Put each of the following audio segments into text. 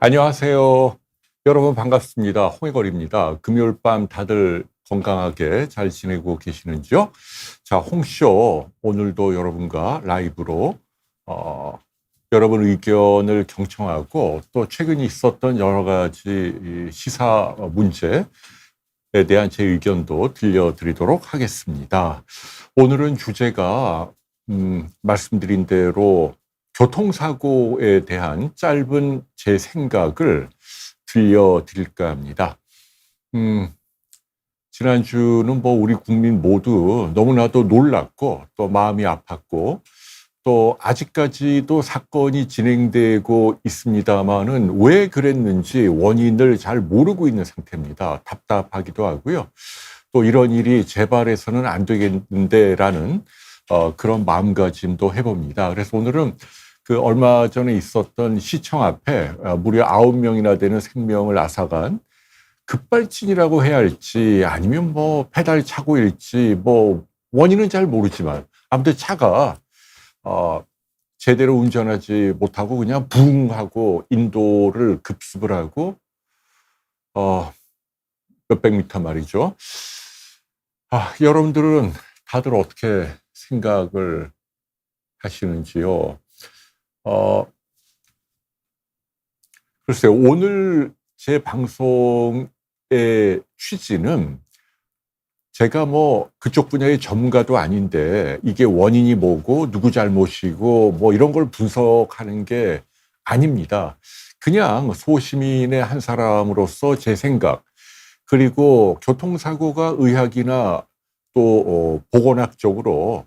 안녕하세요. 여러분 반갑습니다. 홍해걸입니다. 금요일 밤 다들 건강하게 잘 지내고 계시는지요? 자, 홍쇼 오늘도 여러분과 라이브로 여러분 의견을 경청하고 또 최근에 있었던 여러 가지 이 시사 문제에 대한 제 의견도 들려드리도록 하겠습니다. 오늘은 주제가 말씀드린 대로 교통사고에 대한 짧은 제 생각을 들려드릴까 합니다. 지난주는 뭐 우리 국민 모두 너무나도 놀랐고 또 마음이 아팠고 또 아직까지도 사건이 진행되고 있습니다만은 왜 그랬는지 원인을 잘 모르고 있는 상태입니다. 답답하기도 하고요. 또 이런 일이 재발해서는 안 되겠는데라는 그런 마음가짐도 해봅니다. 그래서 오늘은 그 얼마 전에 있었던 시청 앞에 무려 9명이나 되는 생명을 앗아간 급발진이라고 해야 할지 아니면 뭐 페달 착오일지 뭐 원인은 잘 모르지만 아무튼 차가 제대로 운전하지 못하고 그냥 붕 하고 인도를 급습을 하고 몇백 미터 말이죠. 여러분들은 다들 어떻게 생각을 하시는지요? 글쎄요, 오늘 제 방송의 취지는 제가 뭐 그쪽 분야의 전문가도 아닌데 이게 원인이 뭐고 누구 잘못이고 뭐 이런 걸 분석하는 게 아닙니다. 그냥 소시민의 한 사람으로서 제 생각, 그리고 교통사고가 의학이나 또 보건학적으로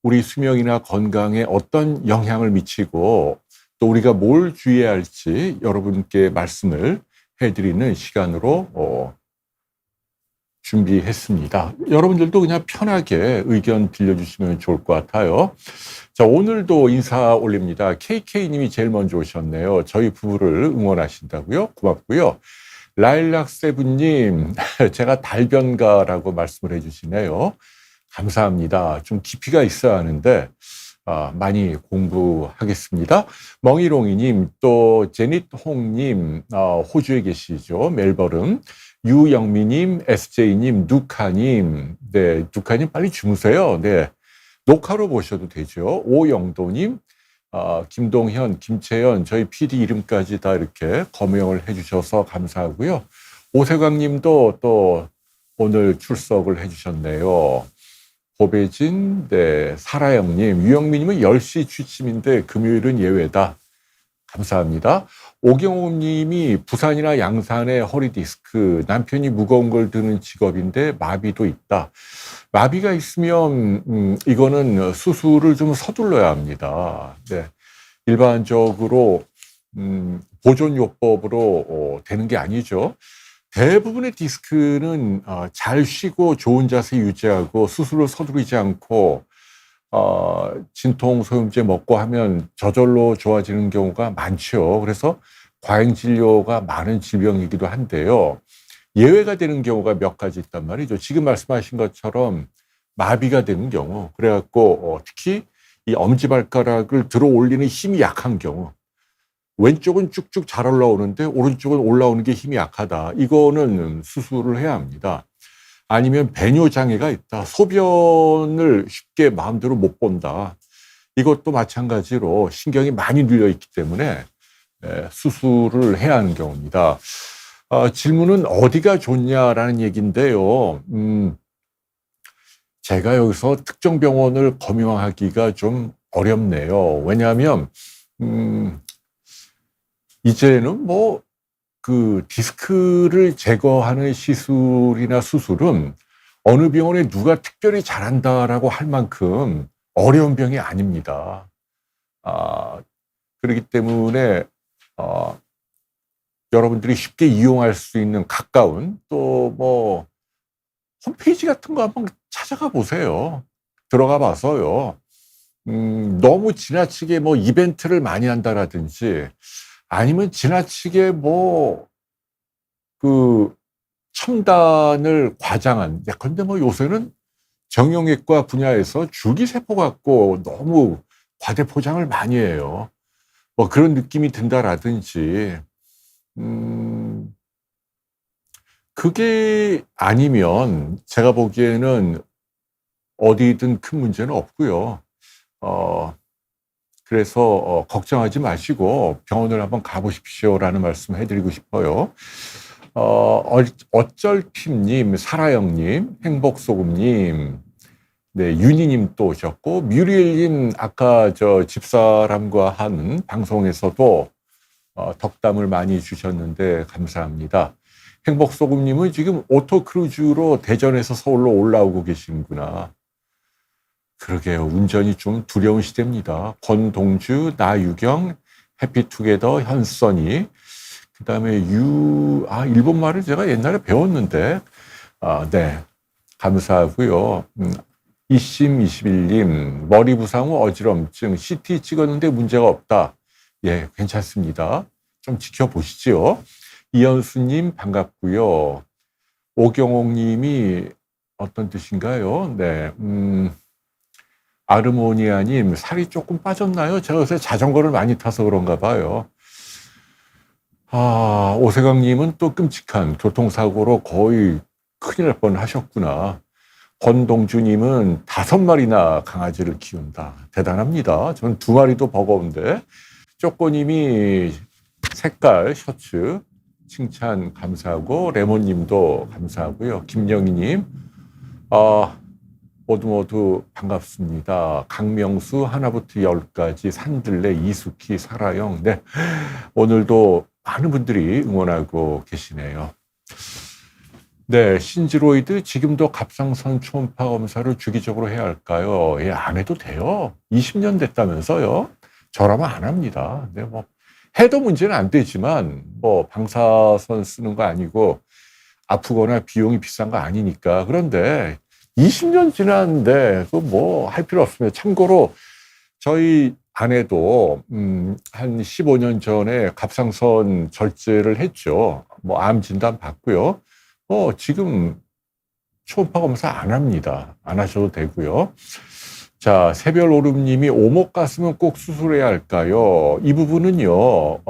우리 수명이나 건강에 어떤 영향을 미치고 또 우리가 뭘 주의해야 할지 여러분께 말씀을 해드리는 시간으로 준비했습니다. 여러분들도 그냥 편하게 의견 들려주시면 좋을 것 같아요. 자, 오늘도 인사 올립니다. KK님이 제일 먼저 오셨네요. 저희 부부를 응원하신다고요? 고맙고요. 라일락세븐님, 제가 달변가라고 말씀을 해주시네요. 감사합니다. 좀 깊이가 있어야 하는데 많이 공부하겠습니다. 멍이롱이님, 또 제닛홍님, 호주에 계시죠. 멜버른. 유영미님, SJ님, 누카님, 네, 누카님 빨리 주무세요. 네, 녹화로 보셔도 되죠. 오영도님, 김동현, 김채연, 저희 PD 이름까지 다 이렇게 거명을 해주셔서 감사하고요. 오세광님도 또 오늘 출석을 해주셨네요. 고배진, 네, 사라영님, 유영민님은 10시 취침인데 금요일은 예외다. 감사합니다. 오경호님이 부산이나 양산에 허리디스크, 남편이 무거운 걸 드는 직업인데 마비도 있다. 마비가 있으면 이거는 수술을 좀 서둘러야 합니다. 네, 일반적으로 보존요법으로 되는 게 아니죠. 대부분의 디스크는 잘 쉬고 좋은 자세 유지하고 수술을 서두르지 않고 진통 소염제 먹고 하면 저절로 좋아지는 경우가 많죠. 그래서 과잉 진료가 많은 질병이기도 한데요. 예외가 되는 경우가 몇 가지 있단 말이죠. 지금 말씀하신 것처럼 마비가 되는 경우, 그래갖고 특히 이 엄지발가락을 들어 올리는 힘이 약한 경우, 왼쪽은 쭉쭉 잘 올라오는데 오른쪽은 올라오는 게 힘이 약하다. 이거는 수술을 해야 합니다. 아니면 배뇨 장애가 있다. 소변을 쉽게 마음대로 못 본다. 이것도 마찬가지로 신경이 많이 눌려 있기 때문에 수술을 해야 하는 경우입니다. 질문은 어디가 좋냐라는 얘기인데요. 제가 여기서 특정 병원을 거명하기가 좀 어렵네요. 왜냐하면 이제는 뭐 그 디스크를 제거하는 시술이나 수술은 어느 병원에 누가 특별히 잘한다라고 할 만큼 어려운 병이 아닙니다. 그렇기 때문에 여러분들이 쉽게 이용할 수 있는 가까운 또 뭐 홈페이지 같은 거 한번 찾아가 보세요. 들어가 봐서요. 너무 지나치게 뭐 이벤트를 많이 한다라든지 아니면 지나치게 뭐 그 첨단을 과장한, 그런데 뭐 요새는 정형외과 분야에서 줄기세포 갖고 너무 과대 포장을 많이 해요. 뭐 그런 느낌이 든다라든지, 음, 그게 아니면 제가 보기에는 어디든 큰 문제는 없고요. 어, 그래서 걱정하지 마시고 병원을 한번 가보십시오라는 말씀 해드리고 싶어요. 어쩔핍님, 사라영님, 행복소금님, 네, 윤희님 또 오셨고, 뮤리엘님 아까 저 집사람과 한 방송에서도 덕담을 많이 주셨는데 감사합니다. 행복소금님은 지금 오토크루즈로 대전에서 서울로 올라오고 계시는구나. 그러게요. 운전이 좀 두려운 시대입니다. 권동주, 나유경, 해피투게더, 현선이, 그 다음에 일본말을 제가 옛날에 배웠는데, 네. 감사하고요. 이심 21님, 머리 부상 후 어지럼증, CT 찍었는데 문제가 없다. 예, 괜찮습니다. 좀 지켜보시죠. 이현수님, 반갑고요. 오경옥님이 어떤 뜻인가요? 네, 아르모니아님, 살이 조금 빠졌나요? 제가 요새 자전거를 많이 타서 그런가 봐요. 오세강님은 또 끔찍한 교통사고로 거의 큰일 날 뻔 하셨구나. 권동주님은 5마리나 강아지를 키운다. 대단합니다. 저는 2마리도 버거운데. 쪼꼬님이 색깔 셔츠 칭찬 감사하고, 레몬님도 감사하고요. 김영희님, 모두 반갑습니다. 강명수 하나부터 10까지, 산들레, 이수키, 사라영. 네, 오늘도 많은 분들이 응원하고 계시네요. 네, 신지로이드 지금도 갑상선 초음파 검사를 주기적으로 해야 할까요? 예, 안 해도 돼요. 20년 됐다면서요. 저라면 안 합니다. 네, 뭐 해도 문제는 안 되지만 뭐 방사선 쓰는 거 아니고 아프거나 비용이 비싼 거 아니니까. 그런데 20년 지났는데 그 뭐 할 필요 없습니다. 참고로 저희 아내도 한 15년 전에 갑상선 절제를 했죠. 뭐 암 진단 받고요. 지금 초음파 검사 안 합니다. 안 하셔도 되고요. 자, 새별오름님이 오목 가슴은 꼭 수술해야 할까요? 이 부분은요,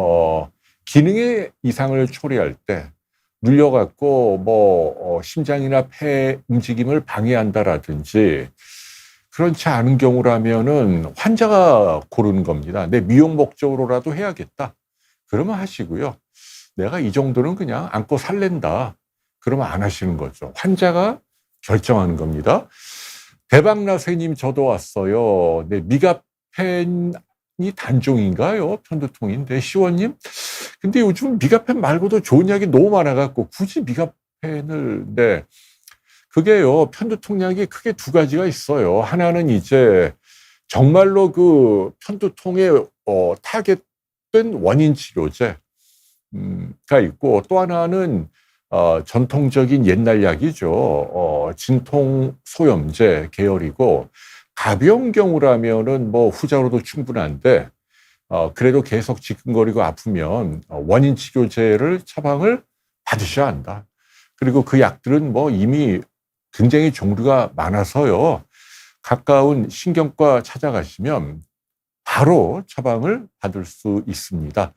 기능의 이상을 초래할 때 눌려갖고 심장이나 폐 움직임을 방해한다라든지 그렇지 않은 경우라면은 환자가 고르는 겁니다. 내 미용 목적으로라도 해야겠다. 그러면 하시고요. 내가 이 정도는 그냥 안고 살랜다. 그러면 안 하시는 거죠. 환자가 결정하는 겁니다. 대박나세님 저도 왔어요. 네, 미가펜이 단종인가요? 편두통인데. 시원님? 근데 요즘 미가펜 말고도 좋은 약이 너무 많아갖고 굳이 미가펜을, 네. 그게요, 편두통약이 크게 2가지가 있어요. 하나는 이제 정말로 그 편두통에 타겟된 원인 치료제가 있고, 또 하나는 전통적인 옛날 약이죠. 진통 소염제 계열이고, 가벼운 경우라면은 뭐 후자로도 충분한데, 그래도 계속 지끈거리고 아프면 원인 치료제를 처방을 받으셔야 한다. 그리고 그 약들은 뭐 이미 굉장히 종류가 많아서요. 가까운 신경과 찾아가시면 바로 처방을 받을 수 있습니다.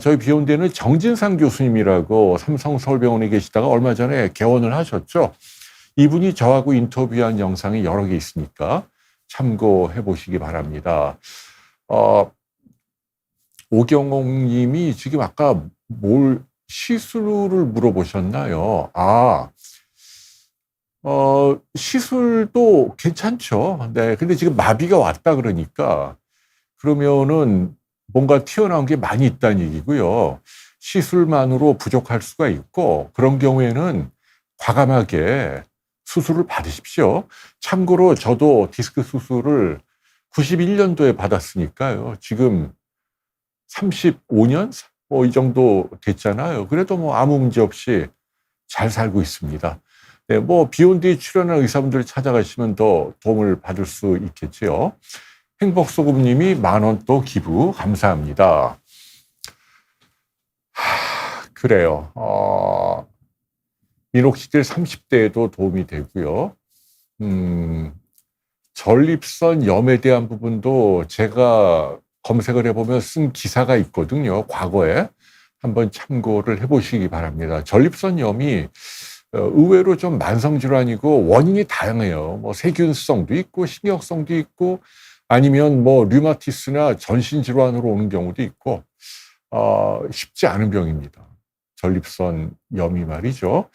저희 비욘드에는 정진상 교수님이라고 삼성서울병원에 계시다가 얼마 전에 개원을 하셨죠. 이분이 저하고 인터뷰한 영상이 여러 개 있으니까 참고해 보시기 바랍니다. 오경옥 님이 지금 아까 시술을 물어보셨나요? 시술도 괜찮죠. 네. 근데 지금 마비가 왔다 그러니까, 그러면은 뭔가 튀어나온 게 많이 있다는 얘기고요. 시술만으로 부족할 수가 있고, 그런 경우에는 과감하게 수술을 받으십시오. 참고로 저도 디스크 수술을 91년도에 받았으니까요. 지금 35년? 이 정도 됐잖아요. 그래도 뭐 아무 문제 없이 잘 살고 있습니다. 네, 뭐 비욘드에 출연한 의사분들 찾아가시면 더 도움을 받을 수 있겠지요. 행복소금님이 10,000원 또 기부 감사합니다. 그래요. 미녹시딜 30대에도 도움이 되고요. 전립선 염에 대한 부분도 제가 검색을 해보면 쓴 기사가 있거든요. 과거에 한번 참고를 해보시기 바랍니다. 전립선염이 의외로 좀 만성질환이고 원인이 다양해요. 뭐 세균성도 있고 신경성도 있고 아니면 뭐 류마티스나 전신질환으로 오는 경우도 있고 쉽지 않은 병입니다. 전립선염이 말이죠.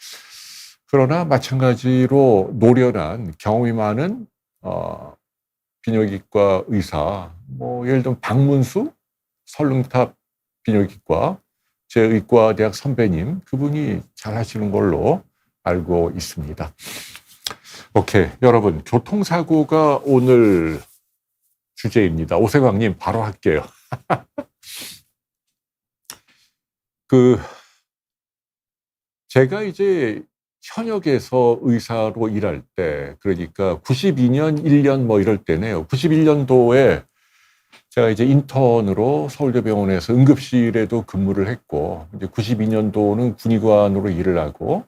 그러나 마찬가지로 노련한 경험이 많은 비뇨기과 의사, 뭐 예를 들면 박문수 설릉탑 비뇨기과 제 의과대학 선배님, 그분이 잘 하시는 걸로 알고 있습니다. 오케이, 여러분, 교통사고가 오늘 주제입니다. 오세광님 바로 할게요. 제가 이제 현역에서 의사로 일할 때, 그러니까 92년, 1년 뭐 이럴 때네요. 91년도에 제가 이제 인턴으로 서울대병원에서 응급실에도 근무를 했고, 이제 92년도는 군의관으로 일을 하고,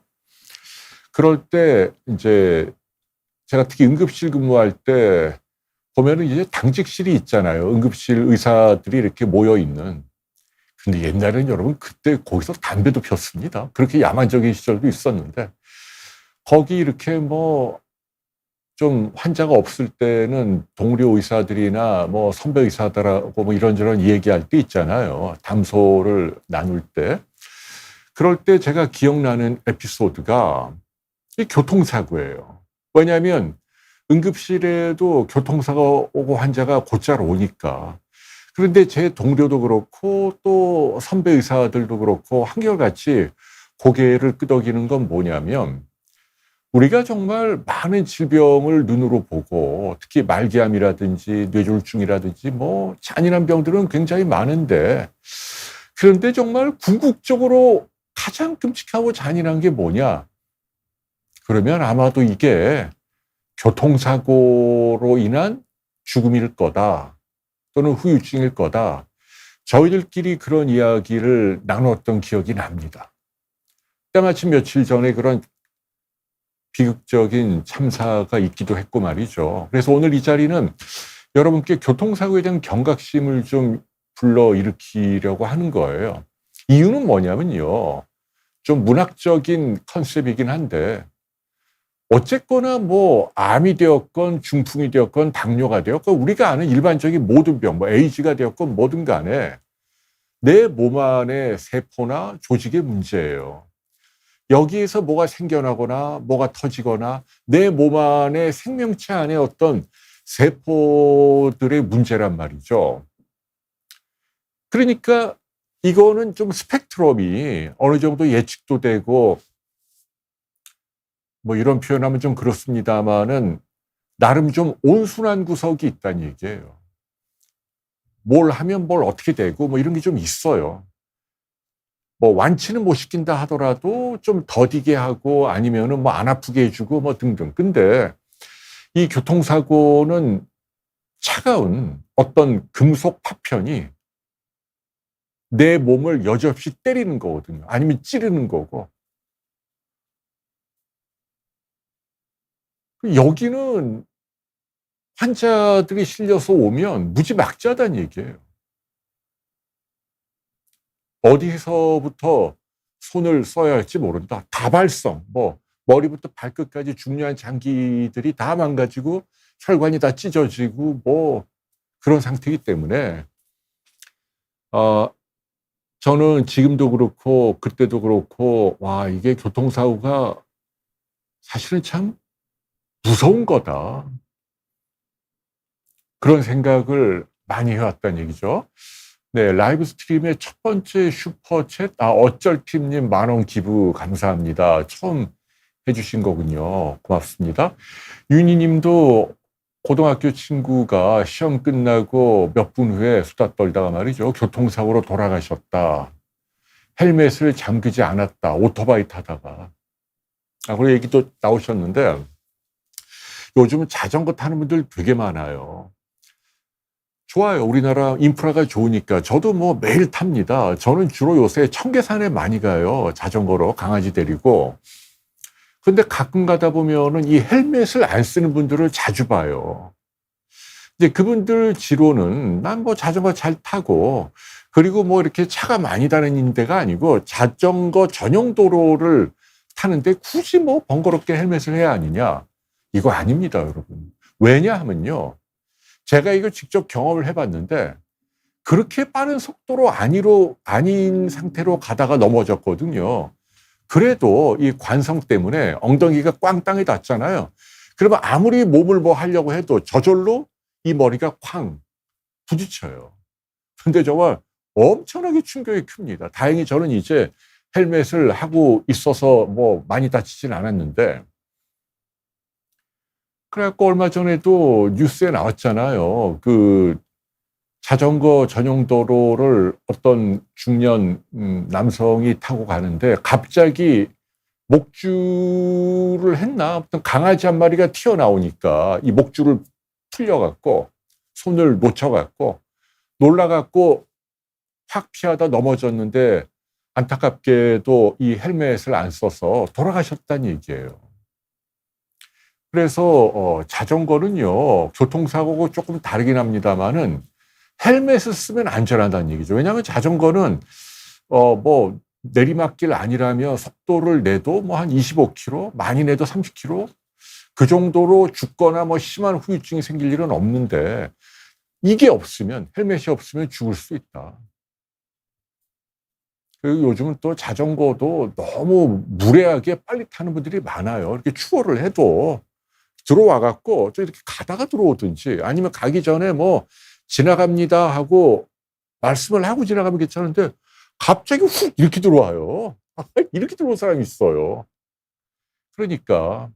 그럴 때 이제 제가 특히 응급실 근무할 때 보면은 이제 당직실이 있잖아요. 응급실 의사들이 이렇게 모여 있는. 근데 옛날에는 여러분 그때 거기서 담배도 폈습니다. 그렇게 야만적인 시절도 있었는데 거기 이렇게 뭐 좀 환자가 없을 때는 동료 의사들이나 뭐 선배 의사들하고 뭐 이런저런 얘기할 때 있잖아요. 담소를 나눌 때. 그럴 때 제가 기억나는 에피소드가 이 교통사고예요. 왜냐하면 응급실에도 교통사고 오고 환자가 곧잘 오니까. 그런데 제 동료도 그렇고 또 선배 의사들도 그렇고 한결같이 고개를 끄덕이는 건 뭐냐면 우리가 정말 많은 질병을 눈으로 보고 특히 말기암이라든지 뇌졸중이라든지 뭐 잔인한 병들은 굉장히 많은데 그런데 정말 궁극적으로 가장 끔찍하고 잔인한 게 뭐냐? 그러면 아마도 이게 교통사고로 인한 죽음일 거다. 또는 후유증일 거다. 저희들끼리 그런 이야기를 나눴던 기억이 납니다. 때마침 며칠 전에 그런 비극적인 참사가 있기도 했고 말이죠. 그래서 오늘 이 자리는 여러분께 교통사고에 대한 경각심을 좀 불러일으키려고 하는 거예요. 이유는 뭐냐면요. 좀 문학적인 컨셉이긴 한데 어쨌거나 뭐 암이 되었건 중풍이 되었건 당뇨가 되었건 우리가 아는 일반적인 모든 병, 뭐 에이즈가 되었건 뭐든 간에 내 몸 안의 세포나 조직의 문제예요. 여기에서 뭐가 생겨나거나 뭐가 터지거나 내 몸 안의 생명체 안에 어떤 세포들의 문제란 말이죠. 그러니까 이거는 좀 스펙트럼이 어느 정도 예측도 되고 뭐 이런 표현하면 좀 그렇습니다만은 나름 좀 온순한 구석이 있다는 얘기예요. 뭘 하면 뭘 어떻게 되고 뭐 이런 게 좀 있어요. 뭐 완치는 못 시킨다 하더라도 좀 더디게 하고 아니면은 뭐 안 아프게 해주고 뭐 등등. 근데 이 교통사고는 차가운 어떤 금속 파편이 내 몸을 여지없이 때리는 거거든요. 아니면 찌르는 거고. 여기는 환자들이 실려서 오면 무지막지하다는 얘기예요. 어디서부터 손을 써야 할지 모른다. 다발성, 뭐 머리부터 발끝까지 중요한 장기들이 다 망가지고 혈관이 다 찢어지고 뭐 그런 상태이기 때문에 저는 지금도 그렇고 그때도 그렇고 와 이게 교통사고가 사실은 참 무서운 거다. 그런 생각을 많이 해왔다는 얘기죠. 네, 라이브 스트림의 첫 번째 슈퍼챗, 어쩔팀님 10,000원 기부 감사합니다. 처음 해주신 거군요. 고맙습니다. 윤희님도 고등학교 친구가 시험 끝나고 몇 분 후에 수다 떨다가 말이죠. 교통사고로 돌아가셨다. 헬멧을 잠그지 않았다. 오토바이 타다가. 그런 얘기도 나오셨는데 요즘은 자전거 타는 분들 되게 많아요. 좋아요. 우리나라 인프라가 좋으니까. 저도 뭐 매일 탑니다. 저는 주로 요새 청계산에 많이 가요. 자전거로 강아지 데리고. 근데 가끔 가다 보면은 이 헬멧을 안 쓰는 분들을 자주 봐요. 이제 그분들 지로는 난 뭐 자전거 잘 타고 그리고 뭐 이렇게 차가 많이 다니는 데가 아니고 자전거 전용 도로를 타는데 굳이 뭐 번거롭게 헬멧을 해야 하느냐? 이거 아닙니다, 여러분. 왜냐하면요. 제가 이걸 직접 경험을 해 봤는데 그렇게 빠른 속도로 아닌 상태로 가다가 넘어졌거든요. 그래도 이 관성 때문에 엉덩이가 꽝 땅에 닿잖아요. 그러면 아무리 몸을 뭐 하려고 해도 저절로 이 머리가 쾅 부딪혀요. 근데 정말 엄청나게 충격이 큽니다. 다행히 저는 이제 헬멧을 하고 있어서 뭐 많이 다치진 않았는데 그래갖고 얼마 전에도 뉴스에 나왔잖아요. 그 자전거 전용 도로를 어떤 중년 남성이 타고 가는데 갑자기 목줄을 했나? 어떤 강아지 한 마리가 튀어나오니까 이 목줄을 풀려갖고 손을 놓쳐갖고 놀라갖고 확 피하다 넘어졌는데 안타깝게도 이 헬멧을 안 써서 돌아가셨다는 얘기예요. 그래서 자전거는요 교통사고가 조금 다르긴 합니다만은 헬멧을 쓰면 안전하다는 얘기죠. 왜냐하면 자전거는 뭐 내리막길 아니라면 속도를 내도 뭐 한 25km, 많이 내도 30km 그 정도로 죽거나 뭐 심한 후유증이 생길 일은 없는데 이게 없으면 헬멧이 없으면 죽을 수 있다. 그리고 요즘은 또 자전거도 너무 무례하게 빨리 타는 분들이 많아요. 이렇게 추월을 해도 들어와 갖고 또 이렇게 가다가 들어오든지 아니면 가기 전에 뭐 지나갑니다 하고 말씀을 하고 지나가면 괜찮은데 갑자기 훅 이렇게 들어와요. 이렇게 들어온 사람이 있어요. 그러니까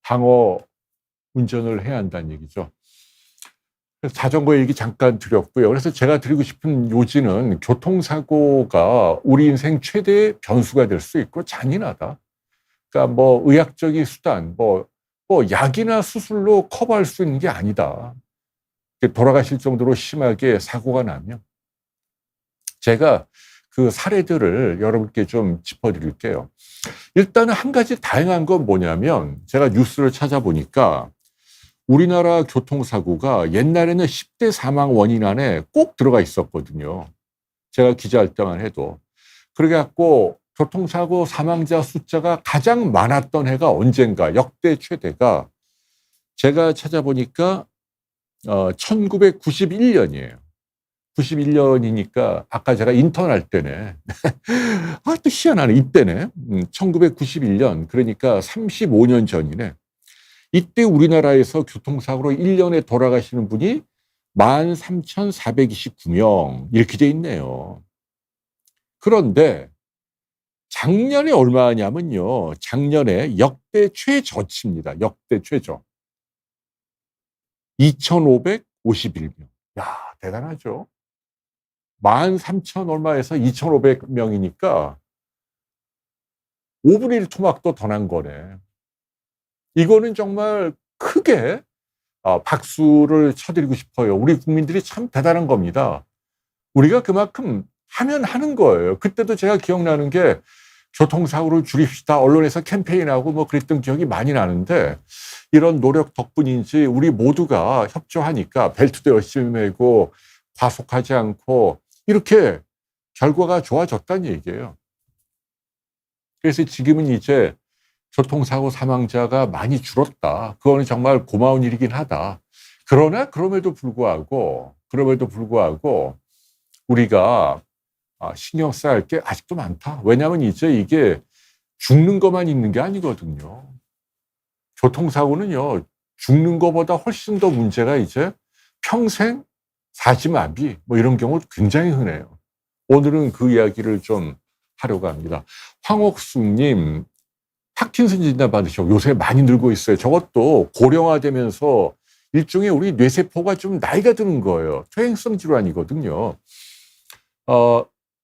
방어 운전을 해야 한다는 얘기죠. 그래서 자전거 얘기 잠깐 드렸고요. 그래서 제가 드리고 싶은 요지는 교통사고가 우리 인생 최대의 변수가 될 수 있고 잔인하다. 그러니까 뭐 의학적인 수단, 뭐 약이나 수술로 커버할 수 있는 게 아니다. 돌아가실 정도로 심하게 사고가 나면 제가 그 사례들을 여러분께 좀 짚어드릴게요. 일단은 한 가지 다행한 건 뭐냐면 제가 뉴스를 찾아보니까 우리나라 교통사고가 옛날에는 10대 사망 원인 안에 꼭 들어가 있었거든요. 제가 기자할 때만 해도. 그래갖고 교통사고 사망자 숫자가 가장 많았던 해가 언젠가 역대 최대가 제가 찾아보니까 1991년이에요. 91년이니까 아까 제가 인턴 할 때네. 아, 또 희한하네. 이때네. 1991년. 그러니까 35년 전이네. 이때 우리나라에서 교통사고로 1년에 돌아가시는 분이 13,429명 이렇게 돼 있네요. 그런데 작년에 얼마냐면요. 작년에 역대 최저치입니다. 역대 최저. 2,551명. 야, 대단하죠. 13,000 얼마에서 2,500명이니까 5분의 1 토막도 더 난 거네. 이거는 정말 크게 박수를 쳐드리고 싶어요. 우리 국민들이 참 대단한 겁니다. 우리가 그만큼 하면 하는 거예요. 그때도 제가 기억나는 게 교통사고를 줄입시다. 언론에서 캠페인하고 뭐 그랬던 기억이 많이 나는데 이런 노력 덕분인지 우리 모두가 협조하니까 벨트도 열심히 매고 과속하지 않고 이렇게 결과가 좋아졌다는 얘기예요. 그래서 지금은 이제 교통사고 사망자가 많이 줄었다. 그거는 정말 고마운 일이긴 하다. 그러나 그럼에도 불구하고 우리가 신경 써야 할 게 아직도 많다. 왜냐하면 이제 이게 죽는 것만 있는 게 아니거든요. 교통사고는요, 죽는 것보다 훨씬 더 문제가 이제 평생 사지마비 뭐 이런 경우 굉장히 흔해요. 오늘은 그 이야기를 좀 하려고 합니다. 황옥숙님, 파킨슨 진단 받으시고 요새 많이 늘고 있어요. 저것도 고령화되면서 일종의 우리 뇌세포가 좀 나이가 드는 거예요. 퇴행성 질환이거든요.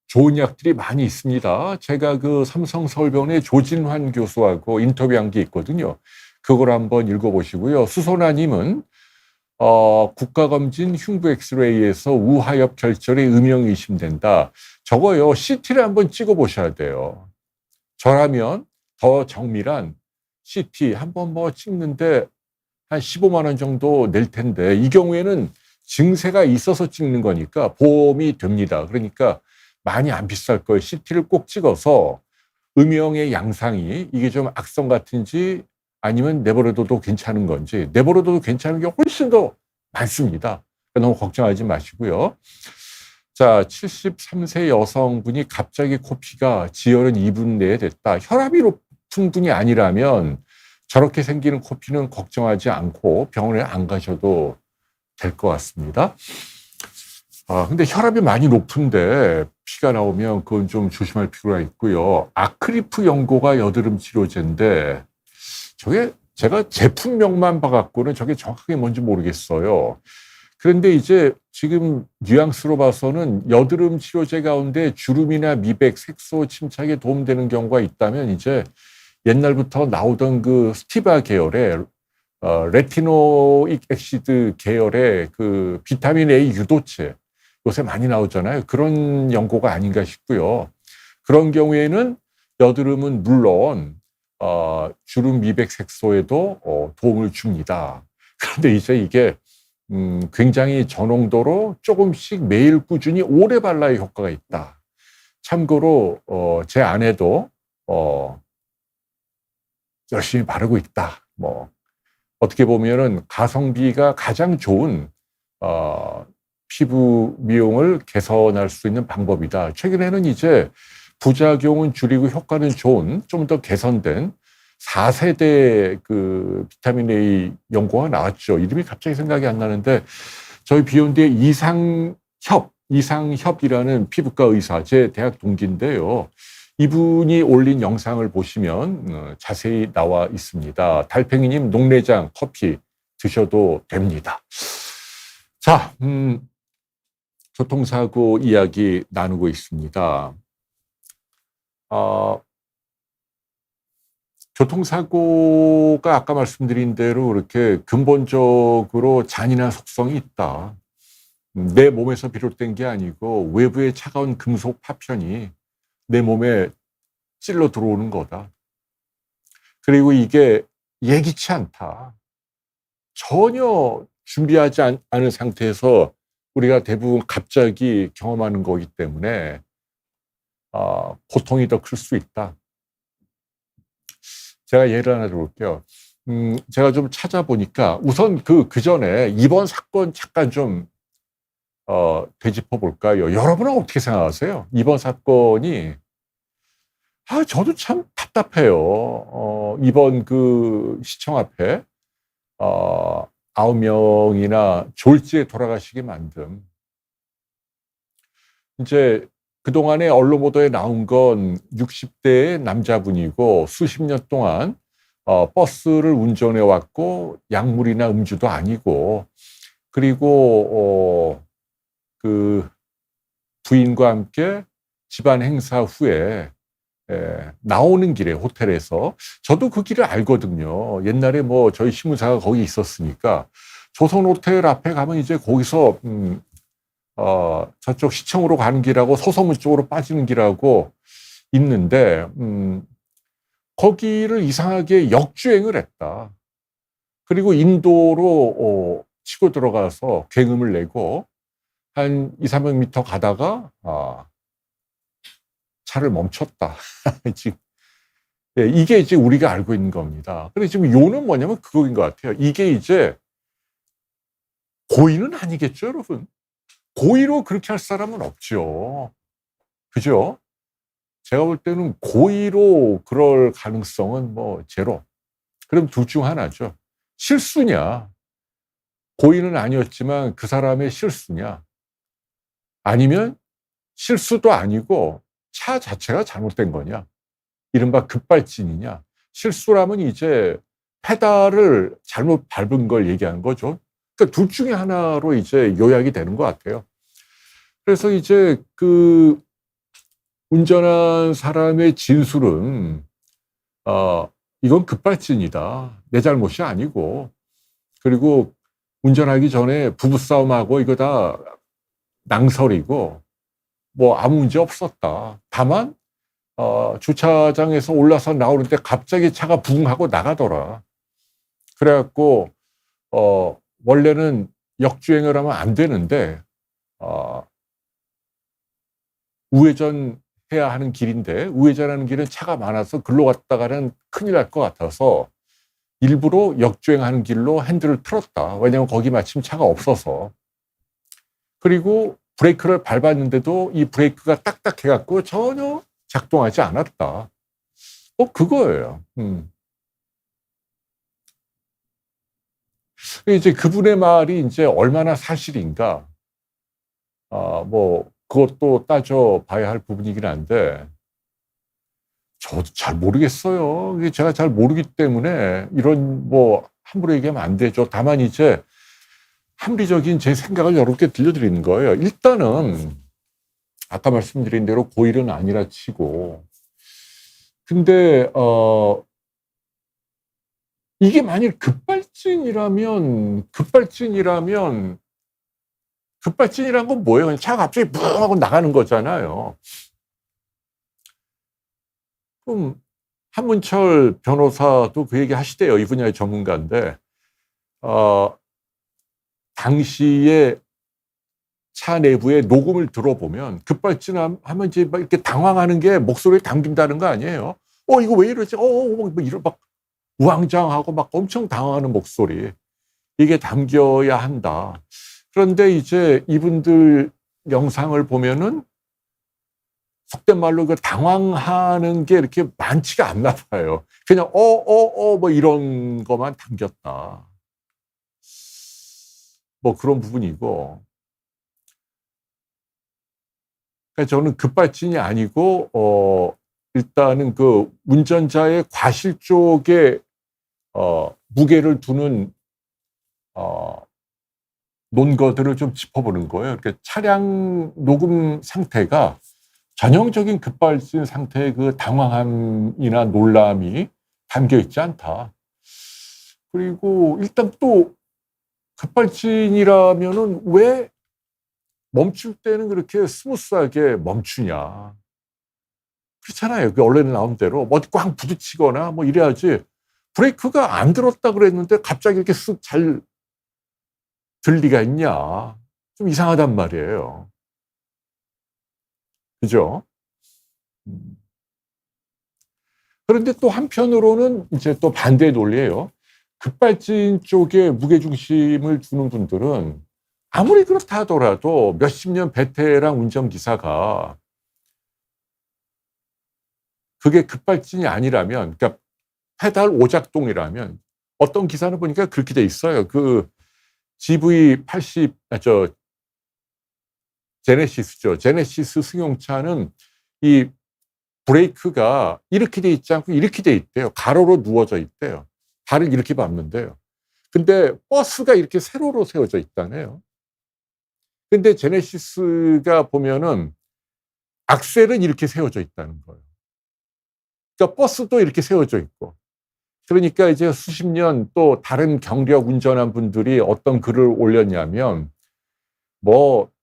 좋은 약들이 많이 있습니다. 제가 그 삼성서울병원의 조진환 교수하고 인터뷰한 게 있거든요. 그걸 한번 읽어보시고요. 수소나님은 국가검진 흉부 엑스레이에서 우하엽 결절의 음영 의심된다. 저거요, CT를 한번 찍어보셔야 돼요. 저라면 더 정밀한 CT 한번 뭐 찍는데 한 15만 원 정도 낼 텐데 이 경우에는 증세가 있어서 찍는 거니까 보험이 됩니다. 그러니까 많이 안 비쌀 거예요. CT를 꼭 찍어서 음영의 양상이 이게 좀 악성 같은지 아니면 내버려둬도 괜찮은 건지, 내버려둬도 괜찮은 게 훨씬 더 많습니다. 그러니까 너무 걱정하지 마시고요. 자, 73세 여성분이 갑자기 코피가 지혈은 2분 내에 됐다. 혈압이 높은 분이 아니라면 저렇게 생기는 코피는 걱정하지 않고 병원에 안 가셔도 될 것 같습니다. 근데 혈압이 많이 높은데 피가 나오면 그건 좀 조심할 필요가 있고요. 아크리프 연고가 여드름 치료제인데 저게 제가 제품명만 봐갖고는 저게 정확하게 뭔지 모르겠어요. 그런데 이제 지금 뉘앙스로 봐서는 여드름 치료제 가운데 주름이나 미백, 색소 침착에 도움되는 경우가 있다면 이제 옛날부터 나오던 그 스티바 계열의 레티노익 액시드 계열의 그 비타민 A 유도체 요새 많이 나오잖아요. 그런 연고가 아닌가 싶고요. 그런 경우에는 여드름은 물론 주름 미백 색소에도 도움을 줍니다. 그런데 이제 이게 굉장히 저농도로 조금씩 매일 꾸준히 오래 발라야 효과가 있다. 참고로 제 아내도 열심히 바르고 있다. 뭐 어떻게 보면은 가성비가 가장 좋은 피부 미용을 개선할 수 있는 방법이다. 최근에는 이제 부작용은 줄이고 효과는 좋은 좀 더 개선된 4세대 그 비타민 A 연고가 나왔죠. 이름이 갑자기 생각이 안 나는데 저희 비욘드의 이상협이라는 피부과 의사, 제 대학 동기인데요. 이분이 올린 영상을 보시면 자세히 나와 있습니다. 달팽이님 녹내장 커피 드셔도 됩니다. 자, 교통사고 이야기 나누고 있습니다. 교통사고가 아까 말씀드린 대로 이렇게 근본적으로 잔인한 속성이 있다. 내 몸에서 비롯된 게 아니고 외부의 차가운 금속 파편이 내 몸에 찔러 들어오는 거다. 그리고 이게 예기치 않다. 전혀 준비하지 않은 상태에서 우리가 대부분 갑자기 경험하는 거기 때문에 고통이 더 클 수 있다. 제가 예를 하나 들어볼게요. 제가 좀 찾아보니까 우선 그 전에 이번 사건 잠깐 좀 되짚어 볼까요? 여러분은 어떻게 생각하세요? 이번 사건이 저도 참 답답해요. 이번 그 시청 앞에 9명이나 졸지에 돌아가시게 만든. 이제 그동안에 언론 보도에 나온 건 60대의 남자분이고 수십 년 동안 버스를 운전해 왔고 약물이나 음주도 아니고, 그리고 그 부인과 함께 집안 행사 후에 나오는 길에 호텔에서, 저도 그 길을 알거든요. 옛날에 뭐 저희 신문사가 거기 있었으니까 조선 호텔 앞에 가면 이제 거기서 저쪽 시청으로 가는 길하고 서서문 쪽으로 빠지는 길하고 있는데 거기를 이상하게 역주행을 했다. 그리고 인도로 치고 들어가서 굉음을 내고 한 200~300m 가다가 차를 멈췄다. 지금 이게 이제 우리가 알고 있는 겁니다. 근데 지금 요는 뭐냐면 그거인 것 같아요. 이게 이제 고의는 아니겠죠, 여러분? 고의로 그렇게 할 사람은 없죠. 그죠? 제가 볼 때는 고의로 그럴 가능성은 뭐 제로. 그럼 둘 중 하나죠. 실수냐? 고의는 아니었지만 그 사람의 실수냐? 아니면 실수도 아니고 차 자체가 잘못된 거냐? 이른바 급발진이냐? 실수라면 이제 페달을 잘못 밟은 걸 얘기하는 거죠. 그러니까 둘 중에 하나로 이제 요약이 되는 것 같아요. 그래서 이제 그 운전한 사람의 진술은 이건 급발진이다. 내 잘못이 아니고, 그리고 운전하기 전에 부부싸움하고 이거 다 낭설이고 뭐 아무 문제 없었다. 다만 주차장에서 올라서 나오는데 갑자기 차가 붕 하고 나가더라. 그래갖고 원래는 역주행을 하면 안 되는데, 우회전해야 하는 길인데, 우회전하는 길은 차가 많아서 글로 갔다가는 큰일 날 것 같아서 일부러 역주행하는 길로 핸들을 틀었다. 왜냐하면 거기 마침 차가 없어서. 그리고 브레이크를 밟았는데도 이 브레이크가 딱딱해갖고 전혀 작동하지 않았다. 그거예요. 이제 그분의 말이 이제 얼마나 사실인가, 그것도 따져봐야 할 부분이긴 한데, 저도 잘 모르겠어요. 이게 제가 잘 모르기 때문에 이런 함부로 얘기하면 안 되죠. 다만 이제 합리적인 제 생각을 여러 개 들려드리는 거예요. 일단은 아까 말씀드린 대로 고일은 아니라 치고, 근데 이게 만일 급발진이라면 급발진이란 건 뭐예요? 그냥 차가 갑자기 붕 하고 나가는 거잖아요. 그럼 한문철 변호사도 그 얘기 하시대요. 이 분야의 전문가인데, 당시에 차 내부의 녹음을 들어보면 급발진하면 이제 막 이렇게 당황하는 게 목소리에 담긴다는 거 아니에요? 이거 왜 이러지? 막 우왕좌왕하고 막 엄청 당황하는 목소리. 이게 담겨야 한다. 그런데 이제 이분들 영상을 보면은 속된 말로 그 당황하는 게 이렇게 많지가 않나 봐요. 그냥 이런 것만 담겼다. 그런 부분이고. 그러니까 저는 급발진이 아니고 일단은 그 운전자의 과실 쪽에 무게를 두는 논거들을 좀 짚어보는 거예요. 이렇게 차량 녹음 상태가 전형적인 급발진 상태의 그 당황함이나 놀람이 담겨 있지 않다. 그리고 일단 또 급발진이라면은 왜 멈출 때는 그렇게 스무스하게 멈추냐. 그렇잖아요. 그 언론에 나온 대로 어디 꽝 부딪히거나 이래야지. 브레이크가 안 들었다 그랬는데 갑자기 이렇게 쓱 잘 들 리가 있냐. 좀 이상하단 말이에요. 그죠? 그런데 또 한편으로는 이제 또 반대의 논리예요. 급발진 쪽에 무게중심을 두는 분들은 아무리 그렇다 하더라도 몇십 년 베테랑 운전기사가 그게 급발진이 아니라면, 그러니까 페달 오작동이라면, 어떤 기사는 보니까 그렇게 돼 있어요. 그 GV80, 제네시스죠. 제네시스 승용차는 이 브레이크가 이렇게 돼 있지 않고 이렇게 돼 있대요. 가로로 누워져 있대요. 발을 이렇게 밟는 데요. 근데 버스가 이렇게 세로로 세워져 있다네요. 근데 제네시스가 보면은 악셀은 이렇게 세워져 있다는 거예요. 그러니까 버스도 이렇게 세워져 있고. 그러니까 이제 수십 년 또 다른 경력 운전한 분들이 어떤 글을 올렸냐면,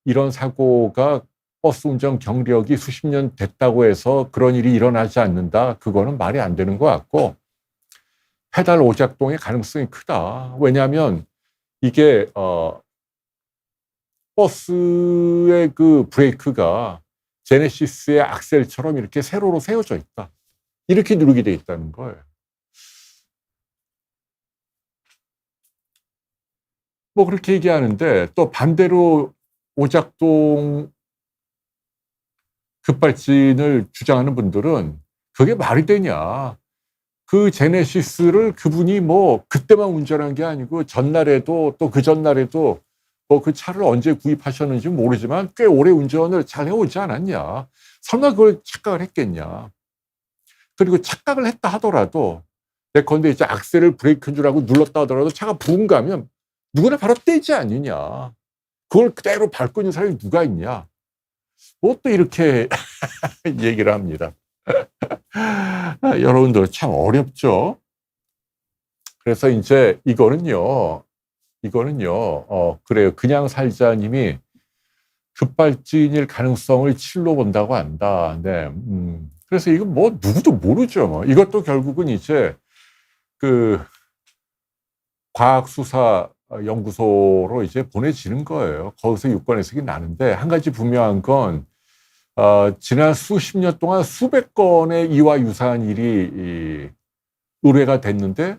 이런 사고가 버스 운전 경력이 수십 년 됐다고 해서 그런 일이 일어나지 않는다. 그거는 말이 안 되는 것 같고, 페달 오작동의 가능성이 크다. 왜냐하면 이게 버스의 그 브레이크가 제네시스의 악셀처럼 이렇게 세로로 세워져 있다. 이렇게 누르게 돼 있다는 거예요. 그렇게 얘기하는데, 또 반대로 오작동 급발진을 주장하는 분들은 그게 말이 되냐. 그 제네시스를 그분이 그때만 운전한 게 아니고 전날에도 또 그 전날에도 그 차를 언제 구입하셨는지 모르지만 꽤 오래 운전을 잘 해오지 않았냐. 설마 그걸 착각을 했겠냐. 그리고 착각을 했다 하더라도 예컨대 이제 악셀을 브레이크인 줄 알고 눌렀다 하더라도 차가 붕 가면 누구나 바로 떼지 않느냐. 그걸 그대로 밟고 있는 사람이 누가 있냐. 또 이렇게 얘기를 합니다. 여러분들 참 어렵죠. 그래서 이제 이거는요, 그래요. 그냥 살자님이 급발진일 가능성을 7로 본다고 한다. 네. 그래서 이건 누구도 모르죠. 이것도 결국은 이제 그 과학수사 연구소로 이제 보내지는 거예요. 거기서 유권 해석이 나는데 한 가지 분명한 건 지난 수십 년 동안 수백 건의 이와 유사한 일이 의뢰가 됐는데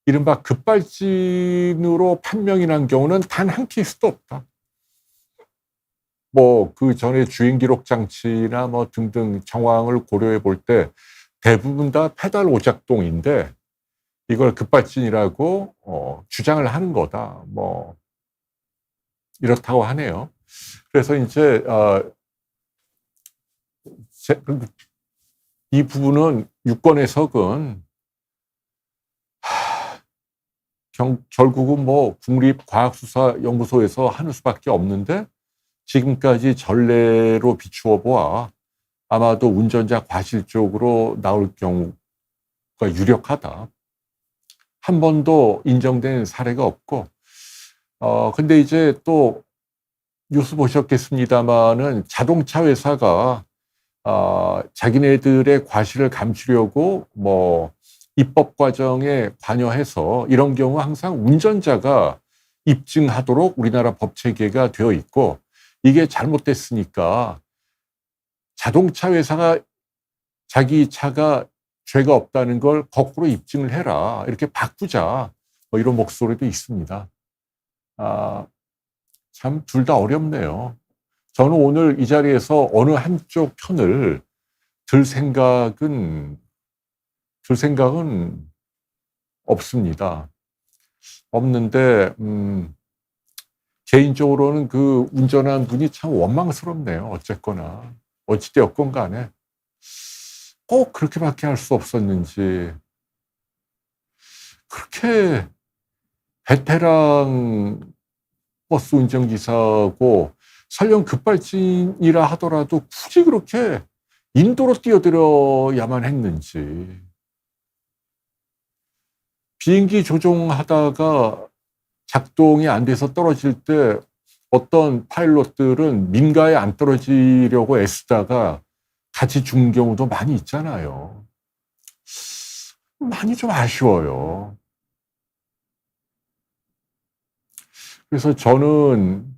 이른바 급발진으로 판명이 난 경우는 단 한 케이스도 없다. 뭐 그 전에 주행 기록 장치나 뭐 등등 정황을 고려해 볼 때 대부분 다 페달 오작동인데 이걸 급발진이라고 주장을 하는 거다. 뭐 이렇다고 하네요. 그래서 이제 이 부분은 유권 해석은 결국은 뭐 국립과학수사연구소에서 하는 수밖에 없는데 지금까지 전례로 비추어 보아 아마도 운전자 과실 쪽으로 나올 경우가 유력하다. 한 번도 인정된 사례가 없고, 근데 이제 또 뉴스 보셨겠습니다마는 자동차 회사가 자기네들의 과실을 감추려고 뭐 입법 과정에 관여해서 이런 경우 항상 운전자가 입증하도록 우리나라 법 체계가 되어 있고 이게 잘못됐으니까 자동차 회사가 자기 차가 죄가 없다는 걸 거꾸로 입증을 해라. 이렇게 바꾸자. 뭐 이런 목소리도 있습니다. 참 둘 다 어렵네요. 저는 오늘 이 자리에서 어느 한쪽 편을 들 생각은 없습니다. 없는데 개인적으로는 그 운전한 분이 참 원망스럽네요. 어쨌거나 어찌되었건 간에 꼭 그렇게밖에 할 수 없었는지 그렇게 베테랑 버스 운전기사고 설령 급발진이라 하더라도 굳이 그렇게 인도로 뛰어들어야만 했는지 비행기 조종하다가 작동이 안 돼서 떨어질 때 어떤 파일럿들은 민가에 안 떨어지려고 애쓰다가 같이 죽는 경우도 많이 있잖아요. 많이 좀 아쉬워요. 그래서 저는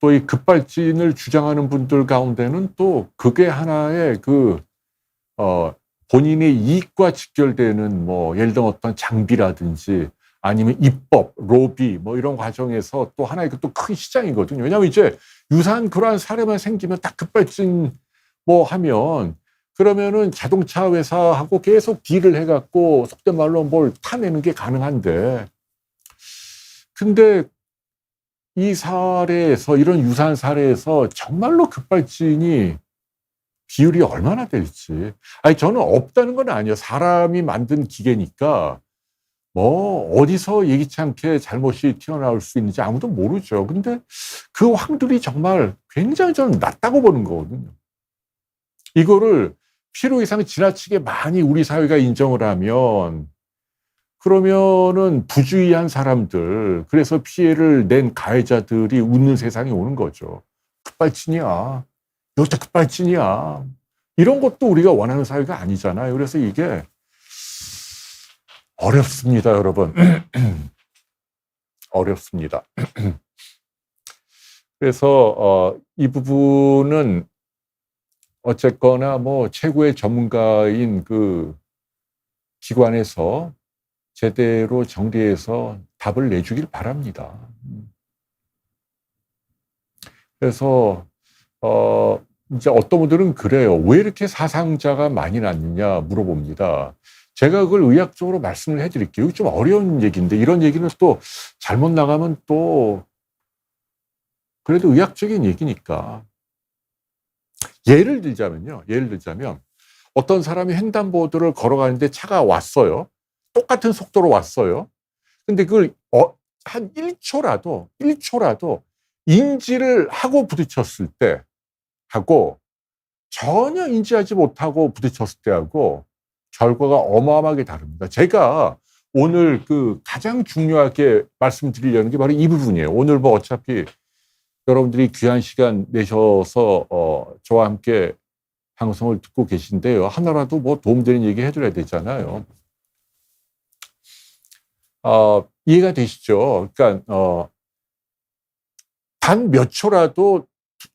또 이 급발진을 주장하는 분들 가운데는 또 그게 하나의 본인의 이익과 직결되는 뭐 예를 들어 어떤 장비라든지 아니면 입법, 로비 뭐 이런 과정에서 또 하나의 또 큰 시장이거든요. 왜냐하면 이제 유사한 그러한 사례만 생기면 딱 급발진 뭐 하면 그러면은 자동차 회사하고 계속 딜을 해갖고 속된 말로 뭘 타내는 게 가능한데 근데 이 사례에서 이런 유사한 사례에서 정말로 급발진이 비율이 얼마나 될지. 아니 저는 없다는 건 아니에요. 사람이 만든 기계니까 뭐 어디서 예기치 않게 잘못이 튀어나올 수 있는지 아무도 모르죠. 근데 그 확률이 정말 굉장히 저는 낮다고 보는 거거든요. 이거를 필요 이상 지나치게 많이 우리 사회가 인정을 하면 그러면은 부주의한 사람들, 그래서 피해를 낸 가해자들이 웃는 세상이 오는 거죠. 급발진이야. 여기서 급발진이야. 이런 것도 우리가 원하는 사회가 아니잖아요. 그래서 이게 어렵습니다, 여러분. 어렵습니다. 그래서 이 부분은 어쨌거나 뭐 최고의 전문가인 그 기관에서 제대로 정리해서 답을 내주길 바랍니다. 그래서 이제 어떤 분들은 그래요. 왜 이렇게 사상자가 많이 났느냐 물어봅니다. 제가 그걸 의학적으로 말씀을 해드릴게요. 좀 어려운 얘기인데 이런 얘기는 또 잘못 나가면 또 그래도 의학적인 얘기니까. 예를 들자면 어떤 사람이 횡단보도를 걸어가는데 차가 왔어요. 똑같은 속도로 왔어요. 근데 그걸 한 1초라도 인지를 하고 부딪혔을 때 하고 전혀 인지하지 못하고 부딪혔을 때하고 결과가 어마어마하게 다릅니다. 제가 오늘 그 가장 중요하게 말씀드리려는 게 바로 이 부분이에요. 오늘 뭐 어차피 여러분들이 귀한 시간 내셔서 저와 함께 방송을 듣고 계신데요. 하나라도 뭐 도움되는 얘기 해드려야 되잖아요. 이해가 되시죠? 그러니까 단 몇 초라도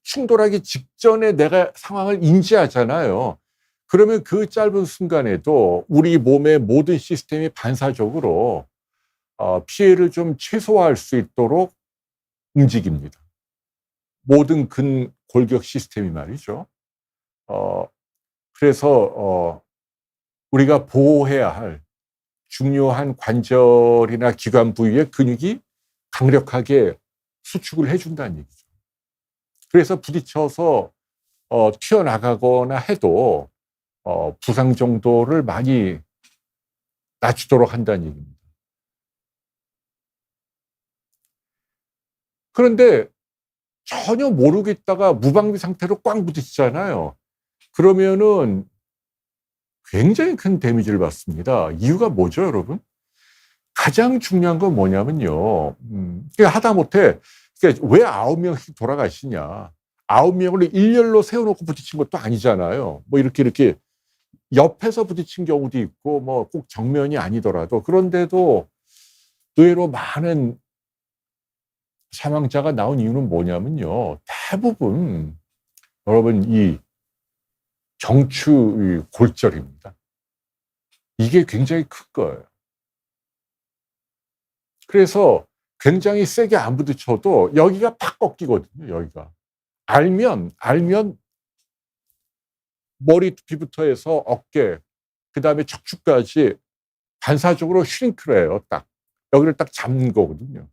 충돌하기 직전에 내가 상황을 인지하잖아요. 그러면 그 짧은 순간에도 우리 몸의 모든 시스템이 반사적으로 피해를 좀 최소화할 수 있도록 움직입니다. 모든 근골격 시스템이 말이죠. 어 그래서 우리가 보호해야 할 중요한 관절이나 기관 부위의 근육이 강력하게 수축을 해 준다는 얘기죠. 그래서 부딪혀서 튀어나가거나 해도 부상 정도를 많이 낮추도록 한다는 얘기입니다. 그런데 전혀 모르고 있다가 무방비 상태로 꽝 부딪히잖아요. 그러면은 굉장히 큰 데미지를 받습니다. 이유가 뭐죠, 여러분? 가장 중요한 건 뭐냐면요. 하다못해 왜 9명씩 돌아가시냐. 9명을 일렬로 세워놓고 부딪힌 것도 아니잖아요. 뭐 이렇게 옆에서 부딪힌 경우도 있고, 뭐 꼭 정면이 아니더라도. 그런데도 의외로 많은 사망자가 나온 이유는 뭐냐면요. 대부분 여러분 이 경추 골절입니다. 이게 굉장히 큰 거예요. 그래서 굉장히 세게 안 부딪혀도 여기가 팍 꺾이거든요, 여기가. 알면 머리 두피부터 해서 어깨, 그다음에 척추까지 반사적으로 슈링크를 해요, 딱. 여기를 딱 잡는 거거든요.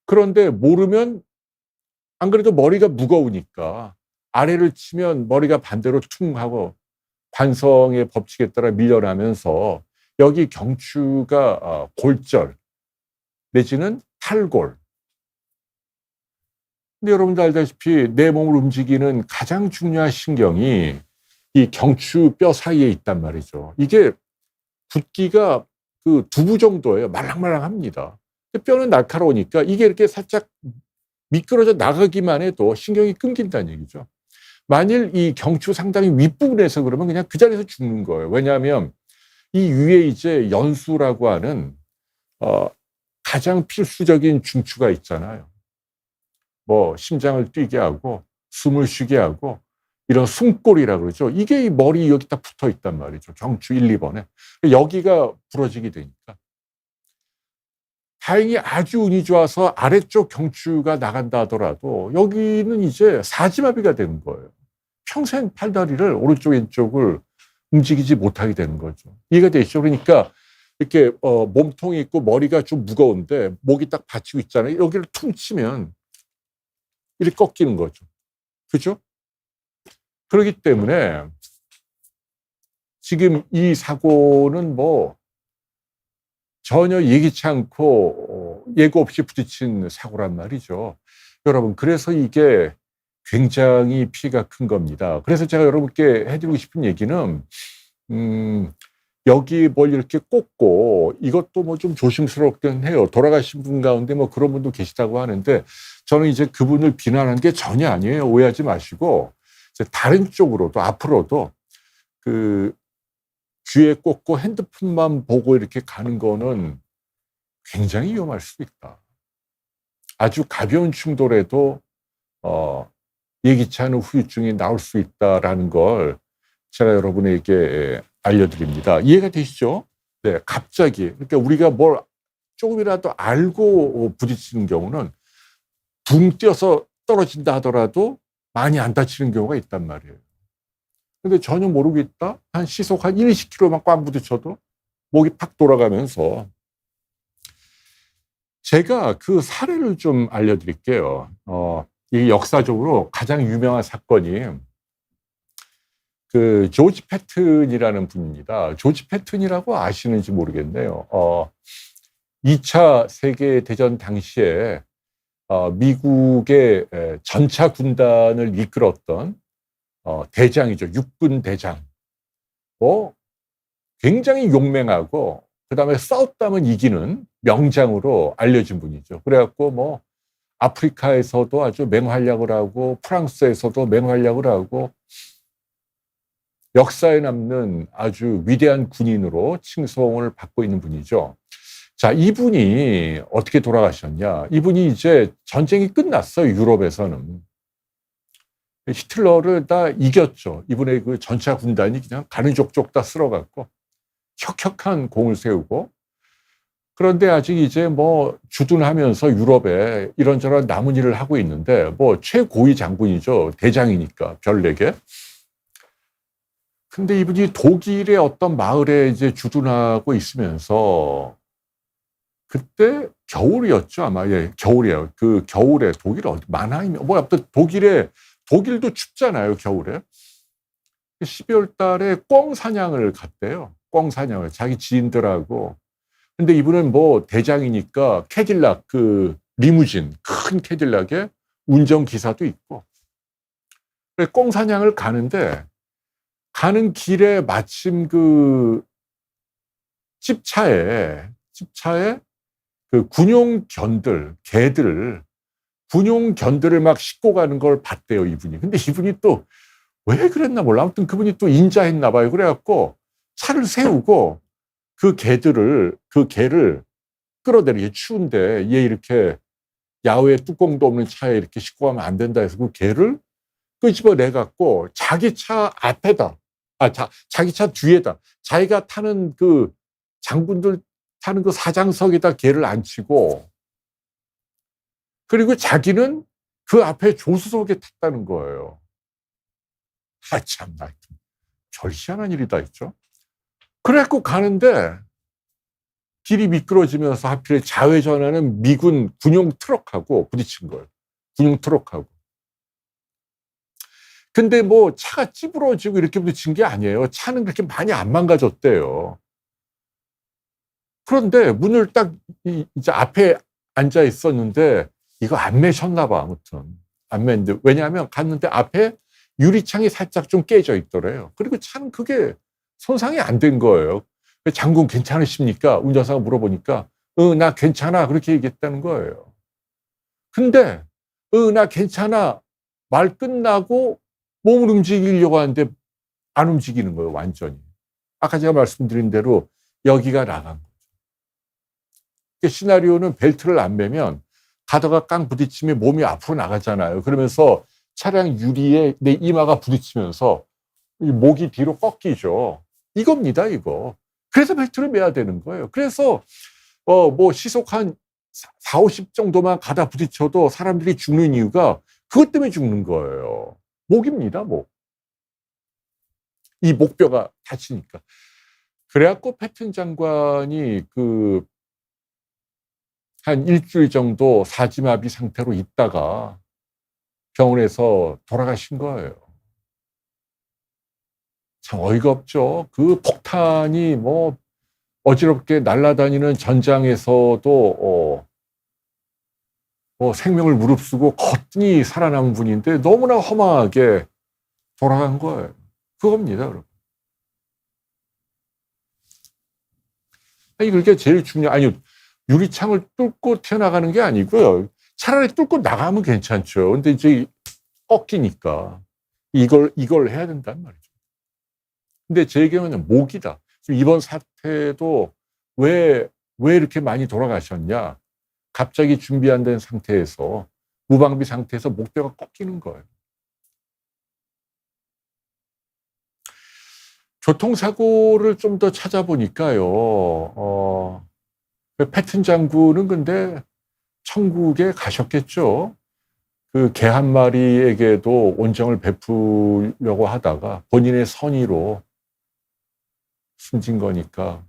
그런데 모르면 안 그래도 머리가 무거우니까 아래를 치면 머리가 반대로 퉁 하고 관성의 법칙에 따라 밀려나면서 여기 경추가 골절 내지는 탈골. 근데 여러분도 알다시피 내 몸을 움직이는 가장 중요한 신경이 이 경추뼈 사이에 있단 말이죠. 이게 붓기가 그 두부 정도예요. 말랑말랑합니다. 뼈는 날카로우니까 이게 이렇게 살짝 미끄러져 나가기만 해도 신경이 끊긴다는 얘기죠. 만일 이 경추 상당히 윗부분에서 그러면 그냥 그 자리에서 죽는 거예요. 왜냐하면 이 위에 이제 연수라고 하는 가장 필수적인 중추가 있잖아요. 뭐 심장을 뛰게 하고 숨을 쉬게 하고 이런 숨골이라고 그러죠. 이게 이 머리 여기 딱 붙어 있단 말이죠. 경추 1, 2번에. 여기가 부러지게 되니까. 다행히 아주 운이 좋아서 아래쪽 경추가 나간다 하더라도 여기는 이제 사지마비가 되는 거예요. 평생 팔다리를 오른쪽 왼쪽을 움직이지 못하게 되는 거죠. 이해가 되시죠? 그러니까 이렇게 몸통이 있고 머리가 좀 무거운데 목이 딱 받치고 있잖아요. 여기를 퉁 치면 이렇게 꺾이는 거죠. 그죠? 그렇기 때문에 지금 이 사고는 뭐 전혀 예기치 않고 예고 없이 부딪힌 사고란 말이죠. 여러분, 그래서 이게 굉장히 피해가 큰 겁니다. 그래서 제가 여러분께 해드리고 싶은 얘기는 여기 뭘 이렇게 꽂고 이것도 뭐 좀 조심스럽긴 해요. 돌아가신 분 가운데 뭐 그런 분도 계시다고 하는데 저는 이제 그분을 비난하는 게 전혀 아니에요. 오해하지 마시고 이제 다른 쪽으로도 앞으로도 그 귀에 꽂고 핸드폰만 보고 이렇게 가는 거는 굉장히 위험할 수 있다. 아주 가벼운 충돌에도 예기치 않은 후유증이 나올 수 있다라는 걸 제가 여러분에게 알려드립니다. 이해가 되시죠? 네, 갑자기. 그러니까 우리가 뭘 조금이라도 알고 부딪히는 경우는 붕 뛰어서 떨어진다 하더라도 많이 안 다치는 경우가 있단 말이에요. 근데 전혀 모르고 있다? 한 시속 한 20km만 꽉 부딪혀도 목이 팍 돌아가면서 제가 그 사례를 좀 알려드릴게요. 이 역사적으로 가장 유명한 사건이 그 조지 패튼이라는 분입니다. 조지 패튼이라고 아시는지 모르겠네요. 2차 세계대전 당시에 미국의 전차 군단을 이끌었던 대장이죠. 육군 대장. 굉장히 용맹하고 그다음에 싸웠다면 이기는 명장으로 알려진 분이죠. 그래갖고 뭐 아프리카에서도 아주 맹활약을 하고 프랑스에서도 맹활약을 하고 역사에 남는 아주 위대한 군인으로 칭송을 받고 있는 분이죠. 자, 이분이 어떻게 돌아가셨냐? 이분이 이제 전쟁이 끝났어요, 유럽에서는. 히틀러를 다 이겼죠. 이분의 그 전차 군단이 그냥 가는 족족 다 쓸어갔고, 혁혁한 공을 세우고, 그런데 아직 이제 뭐 주둔하면서 유럽에 이런저런 남은 일을 하고 있는데, 뭐 최고위 장군이죠. 대장이니까, 별 4개. 근데 이분이 독일의 어떤 마을에 이제 주둔하고 있으면서, 그때 겨울이었죠, 아마. 예, 겨울이에요. 그 겨울에 독일 어디 마나임 뭐 아무튼 독일도 춥잖아요, 겨울에. 12월 달에 꿩 사냥을 갔대요. 꿩 사냥을 자기 지인들하고. 근데 이분은 뭐 대장이니까 캐딜락 그 리무진 큰 캐딜락에 운전기사도 있고. 꿩 사냥을 가는데 가는 길에 마침 그 집차에 그 군용견들을 막 싣고 가는 걸 봤대요, 이분이. 근데 이분이 또 왜 그랬나 몰라. 아무튼 그분이 또 인자했나 봐요. 그래갖고 차를 세우고 그 개를 끌어내리게 추운데 얘 이렇게 야외에 뚜껑도 없는 차에 이렇게 싣고 가면 안 된다 해서 그 개를 끄집어내갖고 자기 차 앞에다, 자기 차 뒤에다, 자기가 타는 그 장군들 타는 그 사장석에다 개를 앉히고, 그리고 자기는 그 앞에 조수석에 탔다는 거예요. 참나, 별 희한한 일이다 했죠. 그래갖고 가는데 길이 미끄러지면서 하필 좌회전하는 미군 군용 트럭하고 부딪힌 거예요. 군용 트럭하고. 근데 뭐 차가 찌부러지고 이렇게 부딪힌 게 아니에요. 차는 그렇게 많이 안 망가졌대요. 그런데 문을 딱 이제 앞에 앉아 있었는데 이거 안 매셨나 봐. 아무튼 안 맸는데, 왜냐하면 갔는데 앞에 유리창이 살짝 좀 깨져 있더래요. 그리고 차는 그게 손상이 안 된 거예요. 장군 괜찮으십니까? 운전사가 물어보니까 나 괜찮아, 그렇게 얘기했다는 거예요. 근데 나 괜찮아 말 끝나고 몸을 움직이려고 하는데 안 움직이는 거예요, 완전히. 아까 제가 말씀드린 대로 여기가 나간 거죠. 시나리오는 벨트를 안 매면 가다가 깡 부딪히면 몸이 앞으로 나가잖아요. 그러면서 차량 유리에 내 이마가 부딪히면서 목이 뒤로 꺾이죠. 이겁니다, 이거. 그래서 벨트를 매야 되는 거예요. 그래서 뭐 시속 한 4, 50 정도만 가다 부딪혀도 사람들이 죽는 이유가 그것 때문에 죽는 거예요. 목입니다, 목. 이 목뼈가 다치니까. 그래갖고 패튼 장관이 한 일주일 정도 사지마비 상태로 있다가 병원에서 돌아가신 거예요. 참 어이가 없죠. 그 폭탄이 뭐 어지럽게 날아다니는 전장에서도 생명을 무릅쓰고 거뜬히 살아남은 분인데 너무나 험하게 돌아간 거예요. 그겁니다, 여러분. 그게 제일 아니, 유리창을 뚫고 튀어나가는 게 아니고요. 차라리 뚫고 나가면 괜찮죠. 근데 이제 꺾이니까 이걸 해야 된단 말이죠. 근데 제 경우는 목이다. 이번 사태도 왜 이렇게 많이 돌아가셨냐? 갑자기 준비 안 된 상태에서, 무방비 상태에서 목뼈가 꺾이는 거예요. 교통사고를 좀 더 찾아보니까요, 패튼 장군은 근데 천국에 가셨겠죠. 그 개 한 마리에게도 온정을 베풀려고 하다가 본인의 선의로 숨진 거니까.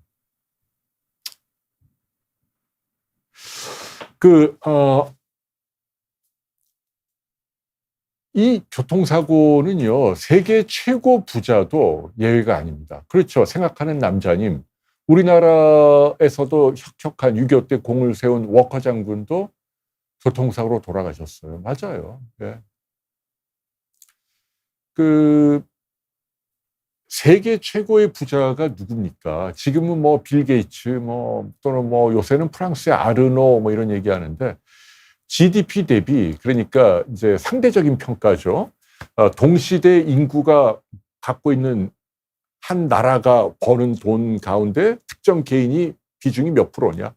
이 교통사고는요, 세계 최고 부자도 예외가 아닙니다. 그렇죠. 생각하는 남자님. 우리나라에서도 혁혁한 6.25 때 공을 세운 워커 장군도 교통사고로 돌아가셨어요. 맞아요. 네. 세계 최고의 부자가 누굽니까? 지금은 뭐 빌 게이츠, 또는 요새는 프랑스의 아르노 이런 얘기하는데, GDP 대비, 그러니까 이제 상대적인 평가죠. 동시대 인구가 갖고 있는 한 나라가 버는 돈 가운데 특정 개인이 비중이 몇 프로냐?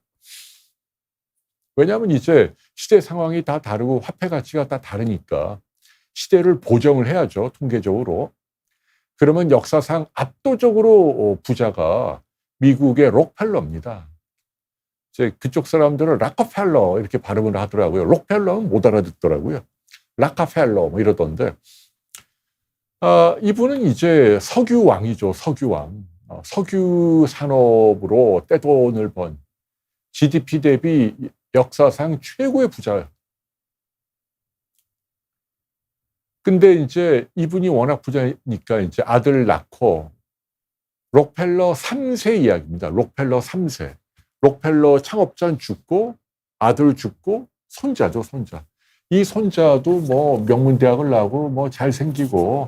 왜냐하면 이제 시대 상황이 다 다르고 화폐 가치가 다 다르니까 시대를 보정을 해야죠, 통계적으로. 그러면 역사상 압도적으로 부자가 미국의 록펠러입니다. 이제 그쪽 사람들은 락커펠러 이렇게 발음을 하더라고요. 록펠러는 못 알아듣더라고요. 락커펠러 뭐 이러던데. 이분은 이제 석유 왕이죠. 석유 왕. 석유 산업으로 떼돈을 번 GDP 대비 역사상 최고의 부자예요. 근데 이제 이분이 워낙 부자니까 이제 아들 낳고 록펠러 3세 이야기입니다. 록펠러 3세. 록펠러 창업자는 죽고 아들 죽고 손자죠, 손자. 이 손자도 뭐 명문대학을 나오고 뭐 잘생기고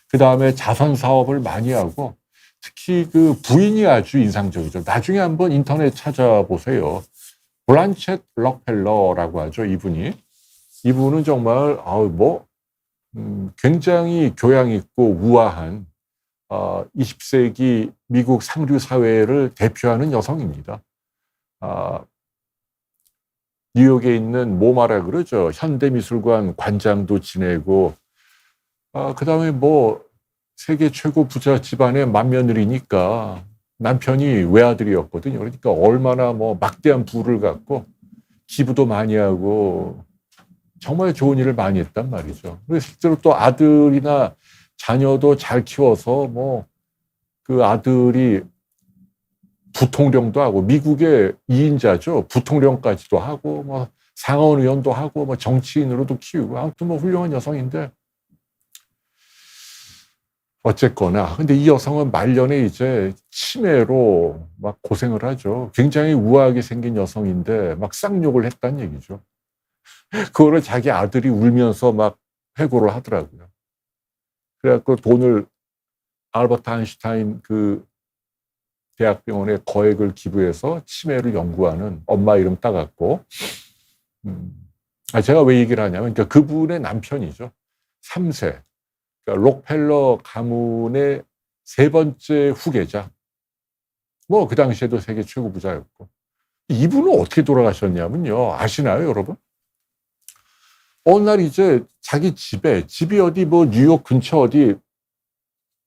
그다음에 자선 사업을 많이 하고 특히 그 부인이 아주 인상적이죠. 나중에 한번 인터넷 찾아보세요. 블란쳇 록펠러라고 하죠, 이분이. 이분은 정말 굉장히 교양 있고 우아한 20세기 미국 상류 사회를 대표하는 여성입니다. 뉴욕에 있는 모마라 그러죠. 현대미술관 관장도 지내고 그다음에 뭐 세계 최고 부자 집안의 맏며느리니까 남편이 외아들이었거든요. 그러니까 얼마나 뭐 막대한 부를 갖고 기부도 많이 하고 정말 좋은 일을 많이 했단 말이죠. 그래서 실제로 또 아들이나 자녀도 잘 키워서 뭐 그 아들이 부통령도 하고 미국의 2인자죠. 부통령까지도 하고 뭐 상원 의원도 하고 뭐 정치인으로도 키우고 아무튼 뭐 훌륭한 여성인데 어쨌거나 근데 이 여성은 말년에 이제 치매로 막 고생을 하죠. 굉장히 우아하게 생긴 여성인데 막 쌍욕을 했다는 얘기죠. 그거를 자기 아들이 울면서 막 회고를 하더라고요. 그래갖고 돈을 알버트 아인슈타인 그 대학병원에 거액을 기부해서 치매를 연구하는 엄마 이름 따갖고 제가 왜 얘기를 하냐면 그러니까 그분의 남편이죠. 3세. 그러니까 록펠러 가문의 세 번째 후계자. 뭐 그 당시에도 세계 최고 부자였고. 이분은 어떻게 돌아가셨냐면요. 아시나요, 여러분? 어느 날 이제 자기 집이 어디 뭐 뉴욕 근처 어디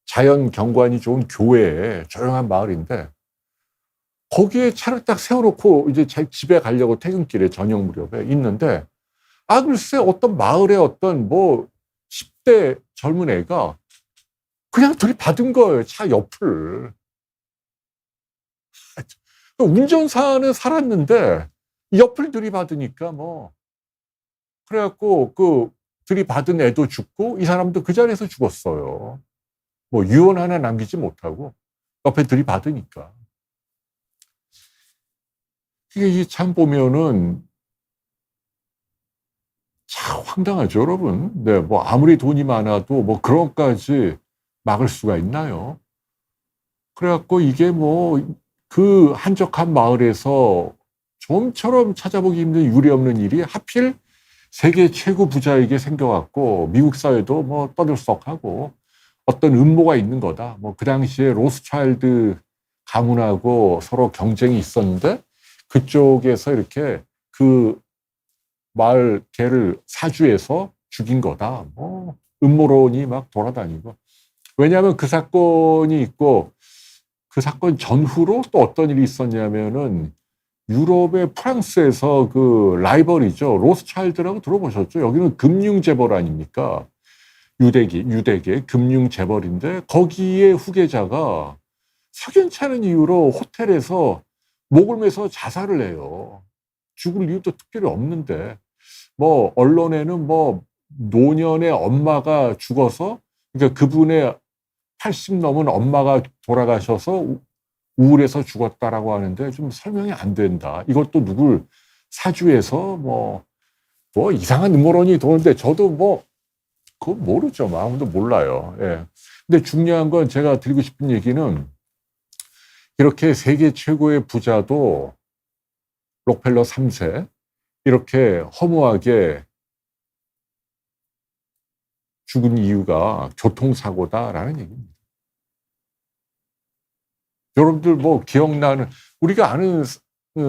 자연 경관이 좋은 교외에 조용한 마을인데 거기에 차를 딱 세워놓고 이제 제 집에 가려고 퇴근길에 저녁 무렵에 있는데 글쎄 어떤 마을에 어떤 뭐 10대 젊은 애가 그냥 들이받은 거예요. 차 옆을. 운전사는 살았는데 옆을 들이받으니까 뭐 그래갖고 그 들이받은 애도 죽고 이 사람도 그 자리에서 죽었어요. 뭐 유언 하나 남기지 못하고 옆에 들이받으니까. 이게 참 보면은 참 황당하죠, 여러분. 네, 뭐 아무리 돈이 많아도 뭐 그런 것까지 막을 수가 있나요? 그래갖고 이게 뭐 그 한적한 마을에서 좀처럼 찾아보기 힘든 유례 없는 일이 하필 세계 최고 부자에게 생겨갖고 미국 사회도 뭐 떠들썩하고 어떤 음모가 있는 거다. 뭐 그 당시에 로스차일드 가문하고 서로 경쟁이 있었는데 그쪽에서 이렇게 그 마을 개를 사주해서 죽인 거다. 뭐 음모론이 막 돌아다니고. 왜냐하면 그 사건이 있고 그 사건 전후로 또 어떤 일이 있었냐면은 유럽의 프랑스에서 그 라이벌이죠. 로스차일드라고 들어보셨죠? 여기는 금융재벌 아닙니까? 유대계 금융재벌인데 거기에 후계자가 석연치 않은 이유로 호텔에서 목을 매서 자살을 해요. 죽을 이유도 특별히 없는데 뭐 언론에는 뭐 노년의 엄마가 죽어서 그러니까 그분의 80 넘은 엄마가 돌아가셔서 우울해서 죽었다라고 하는데 좀 설명이 안 된다. 이것도 누굴 사주해서 뭐 이상한 음모론이 도는데 저도 뭐 그거 모르죠. 뭐 아무도 몰라요. 예. 근데 중요한 건 제가 드리고 싶은 얘기는 이렇게 세계 최고의 부자도 록펠러 3세 이렇게 허무하게 죽은 이유가 교통사고다라는 얘기입니다. 여러분들 뭐 기억나는, 우리가 아는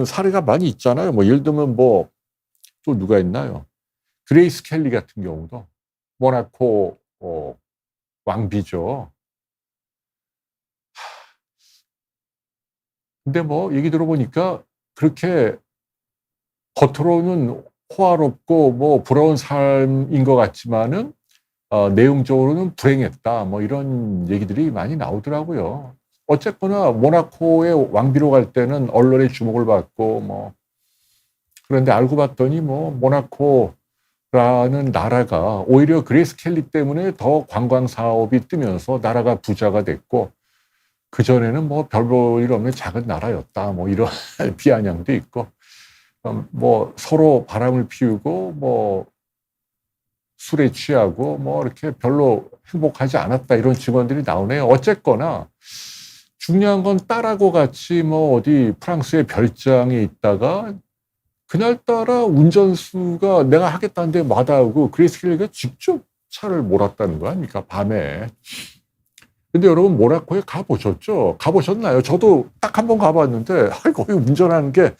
사례가 많이 있잖아요. 뭐 예를 들면 뭐 또 누가 있나요? 그레이스 켈리 같은 경우도 모나코 왕비죠. 근데 뭐 얘기 들어보니까 그렇게 겉으로는 호화롭고 뭐 부러운 삶인 것 같지만은 내용적으로는 불행했다. 뭐 이런 얘기들이 많이 나오더라고요. 어쨌거나 모나코의 왕비로 갈 때는 언론의 주목을 받고 뭐, 그런데 알고 봤더니 뭐 모나코라는 나라가 오히려 그레이스 켈리 때문에 더 관광 사업이 뜨면서 나라가 부자가 됐고, 그전에는 뭐 별 볼 일 없는 작은 나라였다. 뭐 이런 비아냥도 있고, 뭐 서로 바람을 피우고 뭐 술에 취하고 뭐 이렇게 별로 행복하지 않았다, 이런 증언들이 나오네요. 어쨌거나 중요한 건 딸하고 같이 뭐 어디 프랑스의 별장에 있다가 그날따라 운전수가 내가 하겠다는데 마다하고 그레이스 켈리가 직접 차를 몰았다는 거 아닙니까, 밤에. 근데 여러분 모나코에 가보셨죠? 가보셨나요? 저도 딱 한 번 가봤는데 거기 운전하는 게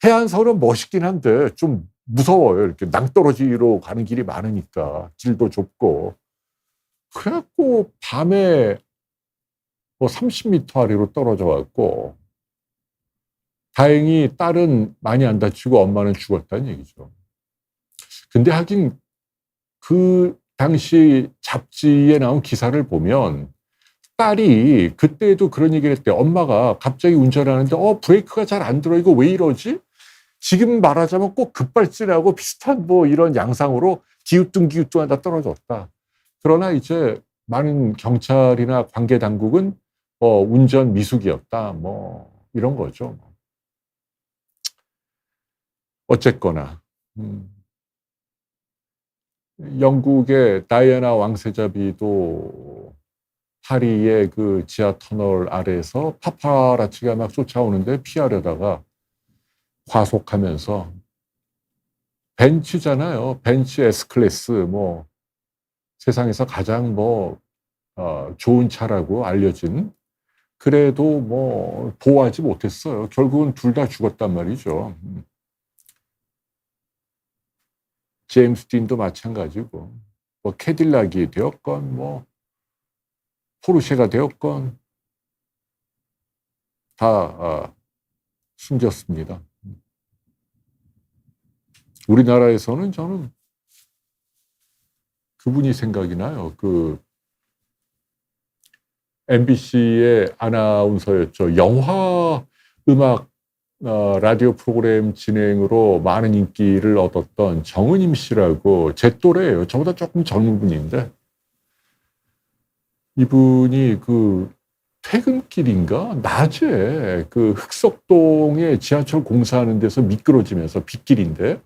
해안선은 멋있긴 한데 좀 무서워요. 이렇게 낭떠러지로 가는 길이 많으니까, 길도 좁고. 그래갖고 밤에 뭐 30m 아래로 떨어져 갖고, 다행히 딸은 많이 안 다치고 엄마는 죽었다는 얘기죠. 근데 하긴 그 당시 잡지에 나온 기사를 보면 딸이 그때도 그런 얘기를 했대요. 엄마가 갑자기 운전하는데 브레이크가 잘 안 들어, 이거 왜 이러지? 지금 말하자면 꼭 급발진하고 비슷한 뭐 이런 양상으로 기우뚱기우뚱하다 떨어졌다. 그러나 이제 많은 경찰이나 관계 당국은 운전 미숙이었다, 뭐 이런 거죠. 어쨌거나 영국의 다이애나 왕세자비도 파리의 그 지하 터널 아래에서 파파라치가 막 쫓아오는데 피하려다가 과속하면서, 벤츠잖아요. 벤츠 S클래스, 뭐 세상에서 가장 뭐 좋은 차라고 알려진, 그래도 뭐 보호하지 못했어요. 결국은 둘 다 죽었단 말이죠. 제임스 딘도 마찬가지고, 뭐 캐딜락이 되었건 뭐 포르쉐가 되었건 다 숨졌습니다. 우리나라에서는 저는 그분이 생각이 나요. 그 MBC의 아나운서였죠. 영화 음악 라디오 프로그램 진행으로 많은 인기를 얻었던 정은임 씨라고, 제 또래예요. 저보다 조금 젊은 분인데, 이분이 그 퇴근길인가 낮에 그 흑석동에 지하철 공사하는 데서 미끄러지면서, 빗길인데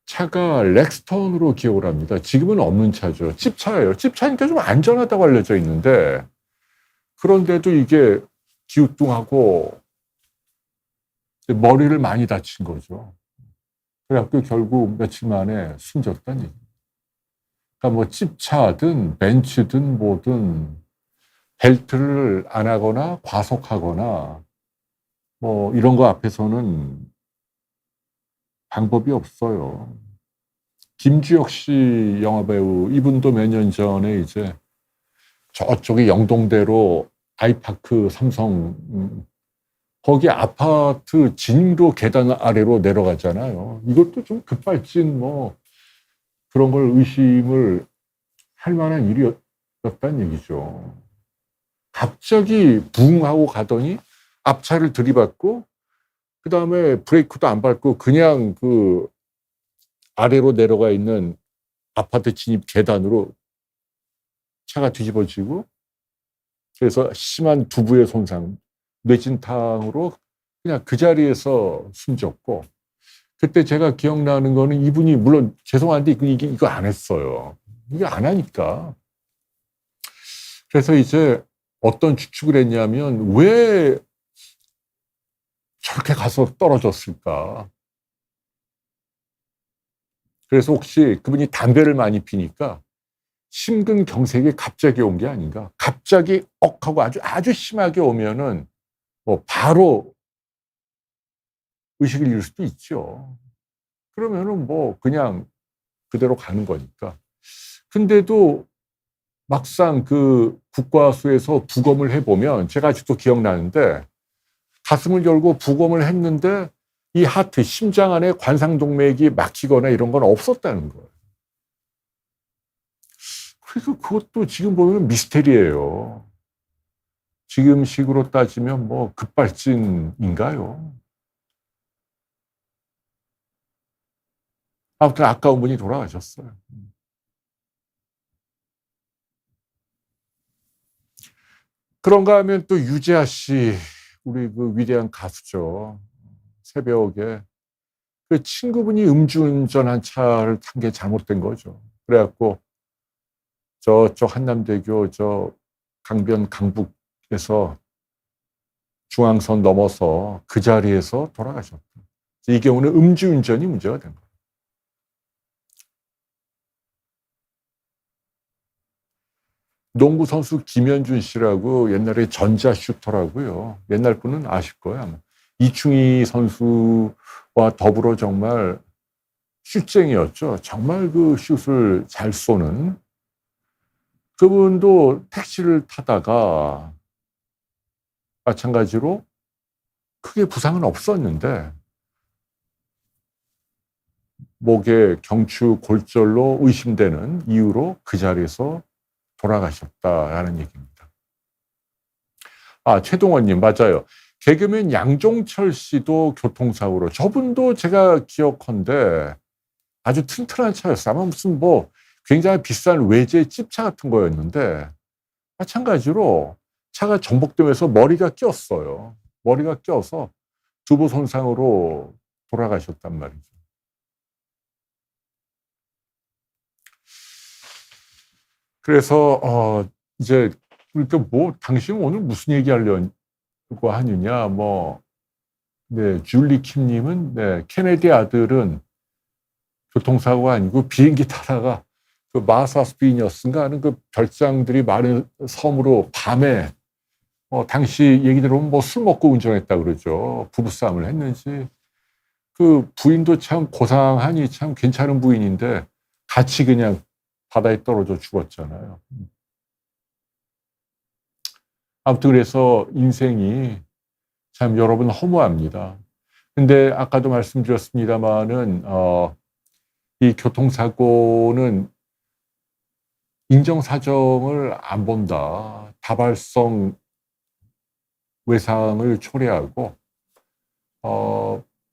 차가 렉스턴으로 기억을 합니다. 지금은 없는 차죠. 찝차예요. 찝차니까 좀 안전하다고 알려져 있는데, 그런데도 이게 기우뚱하고 머리를 많이 다친 거죠. 그래갖고 결국 며칠 만에 숨졌다니. 그러니까 뭐 찝차든 벤츠든 뭐든 벨트를 안 하거나 과속하거나 뭐 이런 거 앞에서는 방법이 없어요. 김주혁 씨 영화배우, 이분도 몇 년 전에 이제 저쪽에 영동대로 아이파크 삼성 거기 아파트 진로 계단 아래로 내려가잖아요. 이것도 좀 급발진 뭐 그런 걸 의심을 할 만한 일이었다는 얘기죠. 갑자기 붕 하고 가더니 앞차를 들이받고 그다음에 브레이크도 안 밟고 그냥 그 아래로 내려가 있는 아파트 진입 계단으로 차가 뒤집어지고, 그래서 심한 두부의 손상, 뇌진탕으로 그냥 그 자리에서 숨졌고, 그때 제가 기억나는 거는 이분이 물론 죄송한데 이거 안 했어요. 이거 안 하니까. 그래서 이제 어떤 추측을 했냐면 왜 저렇게 가서 떨어졌을까. 그래서 혹시 그분이 담배를 많이 피니까 심근경색이 갑자기 온 게 아닌가. 갑자기 하고 아주 심하게 오면은 뭐 바로 의식을 잃을 수도 있죠. 그러면은 뭐 그냥 그대로 가는 거니까. 근데도 막상 그 국과수에서 부검을 해보면 제가 아직도 기억나는데 가슴을 열고 부검을 했는데 이 하트, 심장 안에 관상동맥이 막히거나 이런 건 없었다는 거예요. 그래서 그것도 지금 보면 미스테리예요. 지금 식으로 따지면 뭐 급발진인가요? 아무튼 아까운 분이 돌아가셨어요. 그런가 하면 또 유재하 씨, 우리 그 위대한 가수죠. 새벽에 그 친구분이 음주운전한 차를 탄 게 잘못된 거죠. 그래갖고 저쪽 한남대교 저 강변 강북에서 중앙선 넘어서 그 자리에서 돌아가셨다. 이 경우는 음주운전이 문제가 된 거예요. 농구 선수 김현준 씨라고 옛날에 전자 슈터라고요. 옛날 분은 아실 거예요, 아마. 이충희 선수와 더불어 정말 슛쟁이였죠. 정말 그 슛을 잘 쏘는. 그분도 택시를 타다가 마찬가지로 크게 부상은 없었는데 목에 경추 골절로 의심되는 이유로 그 자리에서 돌아가셨다라는 얘기입니다. 아, 최동원님, 맞아요. 개그맨 양종철 씨도 교통사고로, 저분도 제가 기억컨대 아주 튼튼한 차였어요. 아마 무슨 뭐 굉장히 비싼 외제 찝차 같은 거였는데 마찬가지로 차가 전복되면서 머리가 꼈어요. 머리가 껴서 두부 손상으로 돌아가셨단 말이죠. 그래서 이제 그러니까 뭐 당신 오늘 무슨 얘기하려고 하느냐 뭐 네, 줄리 킴님은 네, 케네디 아들은 교통사고가 아니고 비행기 타다가 그 마사스 비니어스인가 하는 그 별장들이 많은 섬으로 밤에 당시 얘기 들어보면 뭐 술 먹고 운전했다 그러죠. 부부싸움을 했는지. 그 부인도 참 고상하니 참 괜찮은 부인인데 같이 그냥 바다에 떨어져 죽었잖아요. 아무튼 그래서 인생이 참 여러분 허무합니다. 근데 아까도 말씀드렸습니다마는 이 교통사고는 인정사정을 안 본다. 다발성 외상을 초래하고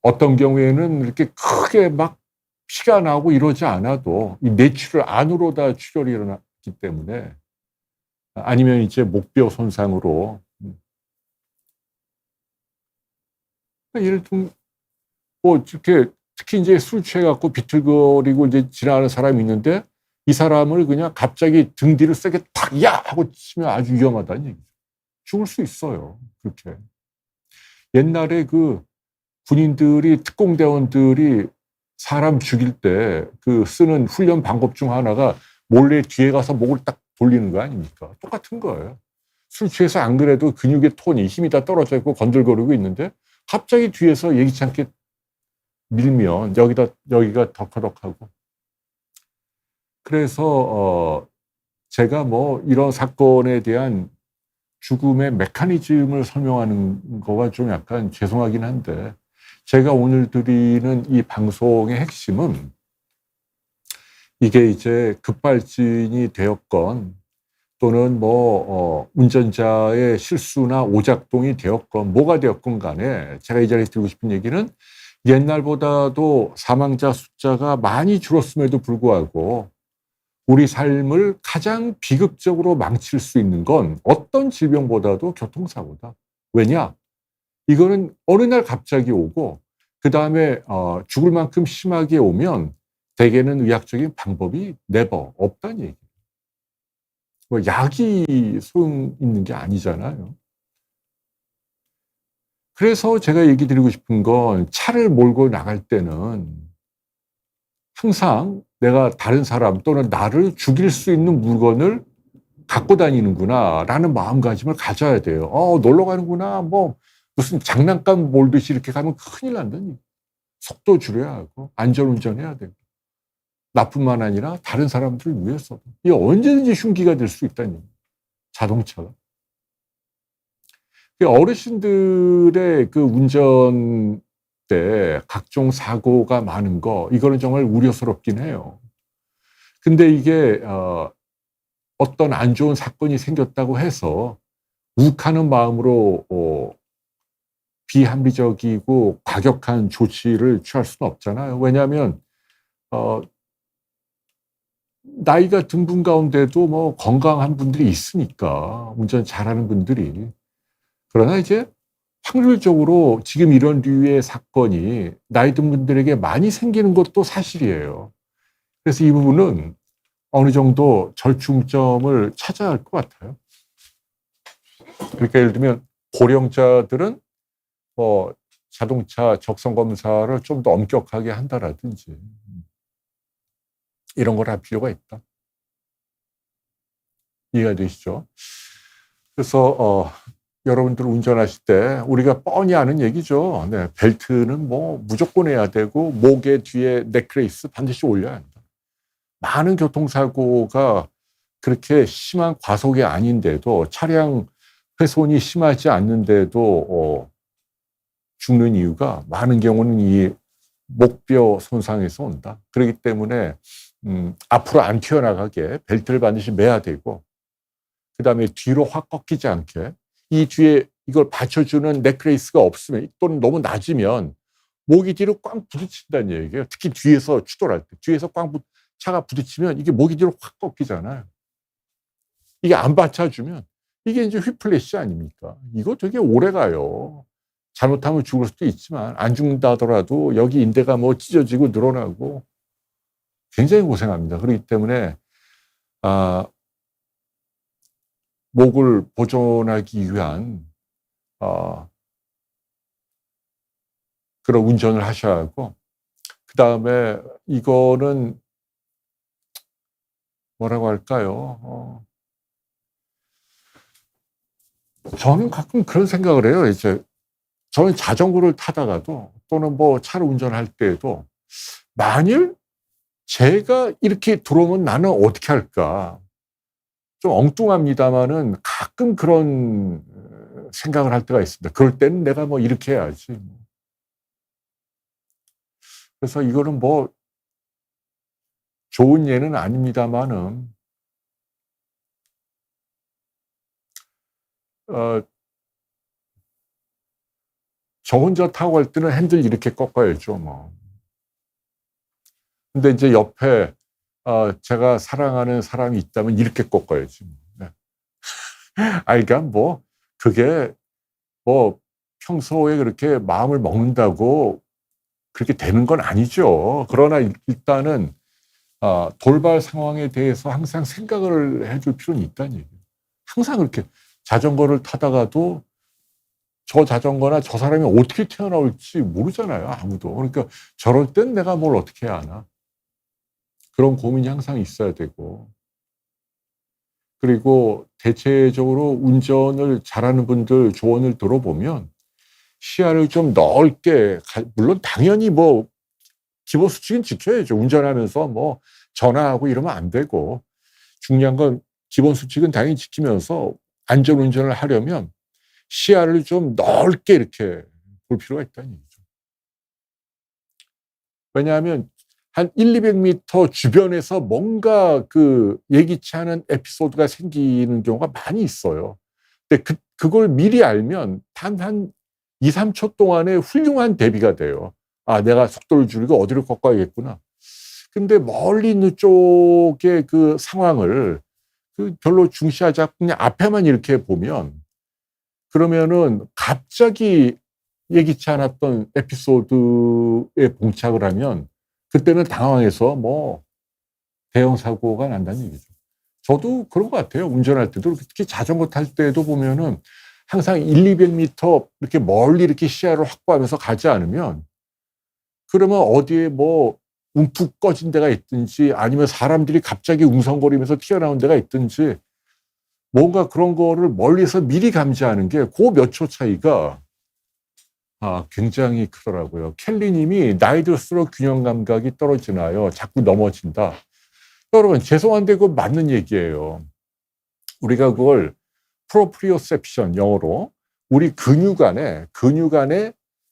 어떤 경우에는 이렇게 크게 막 피가 나고 이러지 않아도 이 뇌출혈 안으로 다 출혈이 일어났기 때문에 아니면 이제 목뼈 손상으로 예를 들면 뭐 이렇게 특히 이제 술 취해갖고 비틀거리고 이제 지나가는 사람이 있는데 이 사람을 그냥 갑자기 등 뒤를 세게 탁 야 하고 치면 아주 위험하다는 얘기죠. 죽을 수 있어요. 그렇게. 옛날에 그 군인들이 특공대원들이 사람 죽일 때 그 쓰는 훈련 방법 중 하나가 몰래 뒤에 가서 목을 딱 돌리는 거 아닙니까? 똑같은 거예요. 술 취해서 안 그래도 근육의 톤이 힘이 다 떨어져 있고 건들거리고 있는데 갑자기 뒤에서 예기치 않게 밀면 여기가 덕커덕하고. 그래서 제가 뭐 이런 사건에 대한 죽음의 메커니즘을 설명하는 거가 좀 약간 죄송하긴 한데 제가 오늘 드리는 이 방송의 핵심은 이게 이제 급발진이 되었건 또는 뭐 운전자의 실수나 오작동이 되었건 뭐가 되었건 간에 제가 이 자리에서 드리고 싶은 얘기는 옛날보다도 사망자 숫자가 많이 줄었음에도 불구하고 우리 삶을 가장 비극적으로 망칠 수 있는 건 어떤 질병보다도 교통사고다. 왜냐? 이거는 어느 날 갑자기 오고 그다음에 죽을 만큼 심하게 오면 대개는 의학적인 방법이 never 없다는 얘기예요. 뭐 약이 소용 있는 게 아니잖아요. 그래서 제가 얘기 드리고 싶은 건 차를 몰고 나갈 때는 항상 내가 다른 사람 또는 나를 죽일 수 있는 물건을 갖고 다니는구나라는 마음가짐을 가져야 돼요. 놀러 가는구나. 뭐 무슨 장난감 몰듯이 이렇게 가면 큰일 난다니. 속도 줄여야 하고 안전운전해야 되고 나뿐만 아니라 다른 사람들을 위해서도. 이게 언제든지 흉기가 될 수 있다니. 자동차가. 어르신들의 그 운전 때 각종 사고가 많은 거 이거는 정말 우려스럽긴 해요. 근데 이게 어떤 안 좋은 사건이 생겼다고 해서 욱하는 마음으로 비합리적이고 과격한 조치를 취할 수는 없잖아요. 왜냐하면 나이가 든 분 가운데도 뭐 건강한 분들이 있으니까 운전 잘하는 분들이. 그러나 이제 확률적으로 지금 이런 류의 사건이 나이 든 분들에게 많이 생기는 것도 사실이에요. 그래서 이 부분은 어느 정도 절충점을 찾아야 할 것 같아요. 그러니까 예를 들면 고령자들은 뭐 자동차 적성 검사를 좀 더 엄격하게 한다라든지 이런 걸 할 필요가 있다. 이해가 되시죠? 그래서 여러분들 운전하실 때 우리가 뻔히 아는 얘기죠. 네, 벨트는 뭐 무조건 해야 되고 목에 뒤에 넥레이스 반드시 올려야 한다. 많은 교통사고가 그렇게 심한 과속이 아닌데도 차량 훼손이 심하지 않는데도 죽는 이유가 많은 경우는 이 목뼈 손상에서 온다. 그렇기 때문에 앞으로 안 튀어나가게 벨트를 반드시 매야 되고 그다음에 뒤로 확 꺾이지 않게 이 뒤에 이걸 받쳐주는 넥레이스가 없으면 또는 너무 낮으면 목이 뒤로 꽝 부딪힌다는 얘기예요. 특히 뒤에서 추돌할 때 뒤에서 차가 부딪히면 이게 목이 뒤로 확 꺾이잖아요. 이게 안 받쳐주면 이게 이제 휘플래시 아닙니까? 이거 되게 오래 가요. 잘못하면 죽을 수도 있지만 안 죽는다 하더라도 여기 인대가 뭐 찢어지고 늘어나고 굉장히 고생합니다. 그렇기 때문에 목을 보존하기 위한 그런 운전을 하셔야 하고 그다음에 이거는 뭐라고 할까요? 저는 가끔 그런 생각을 해요. 이제 저는 자전거를 타다가도 또는 뭐 차를 운전할 때에도 만일 제가 이렇게 들어오면 나는 어떻게 할까? 좀 엉뚱합니다만은 가끔 그런 생각을 할 때가 있습니다. 그럴 때는 내가 뭐 이렇게 해야지. 그래서 이거는 뭐 좋은 예는 아닙니다만은 저 혼자 타고 갈 때는 핸들 이렇게 꺾어야죠, 뭐. 근데 이제 옆에 제가 사랑하는 사람이 있다면 이렇게 꺾어야지. 네. 그러니까 뭐 그게 뭐 평소에 그렇게 마음을 먹는다고 그렇게 되는 건 아니죠. 그러나 일단은 돌발 상황에 대해서 항상 생각을 해줄 필요는 있다는 얘기예요. 항상 그렇게 자전거를 타다가도 저 자전거나 저 사람이 어떻게 튀어나올지 모르잖아요, 아무도. 그러니까 저럴 땐 내가 뭘 어떻게 해야 하나. 그런 고민이 항상 있어야 되고. 그리고 대체적으로 운전을 잘하는 분들 조언을 들어보면 시야를 좀 넓게, 물론 당연히 뭐 기본 수칙은 지켜야죠. 운전하면서 뭐 전화하고 이러면 안 되고 중요한 건 기본 수칙은 당연히 지키면서 안전 운전을 하려면 시야를 좀 넓게 이렇게 볼 필요가 있다는 얘기죠. 왜냐하면 한 100-200m 주변에서 뭔가 그 예기치 않은 에피소드가 생기는 경우가 많이 있어요. 근데 그걸 미리 알면 단 한 2-3초 동안에 훌륭한 대비가 돼요. 내가 속도를 줄이고 어디로 꺾어야겠구나. 근데 멀리 있는 쪽의 그 상황을 별로 중시하지 않고 그냥 앞에만 이렇게 보면 그러면은 갑자기 예기치 않았던 에피소드에 봉착을 하면 그때는 당황해서 뭐 대형 사고가 난다는 얘기죠. 저도 그런 것 같아요. 운전할 때도 특히 자전거 탈 때도 보면은 항상 100-200m 이렇게 멀리 이렇게 시야를 확보하면서 가지 않으면 그러면 어디에 뭐 움푹 꺼진 데가 있든지 아니면 사람들이 갑자기 웅성거리면서 튀어나온 데가 있든지 뭔가 그런 거를 멀리서 미리 감지하는 게 그 몇 초 차이가 굉장히 크더라고요. 켈리님이 나이 들수록 균형 감각이 떨어지나요? 자꾸 넘어진다. 여러분 죄송한데 그거 맞는 얘기예요. 우리가 그걸 프로프리오셉션 영어로 우리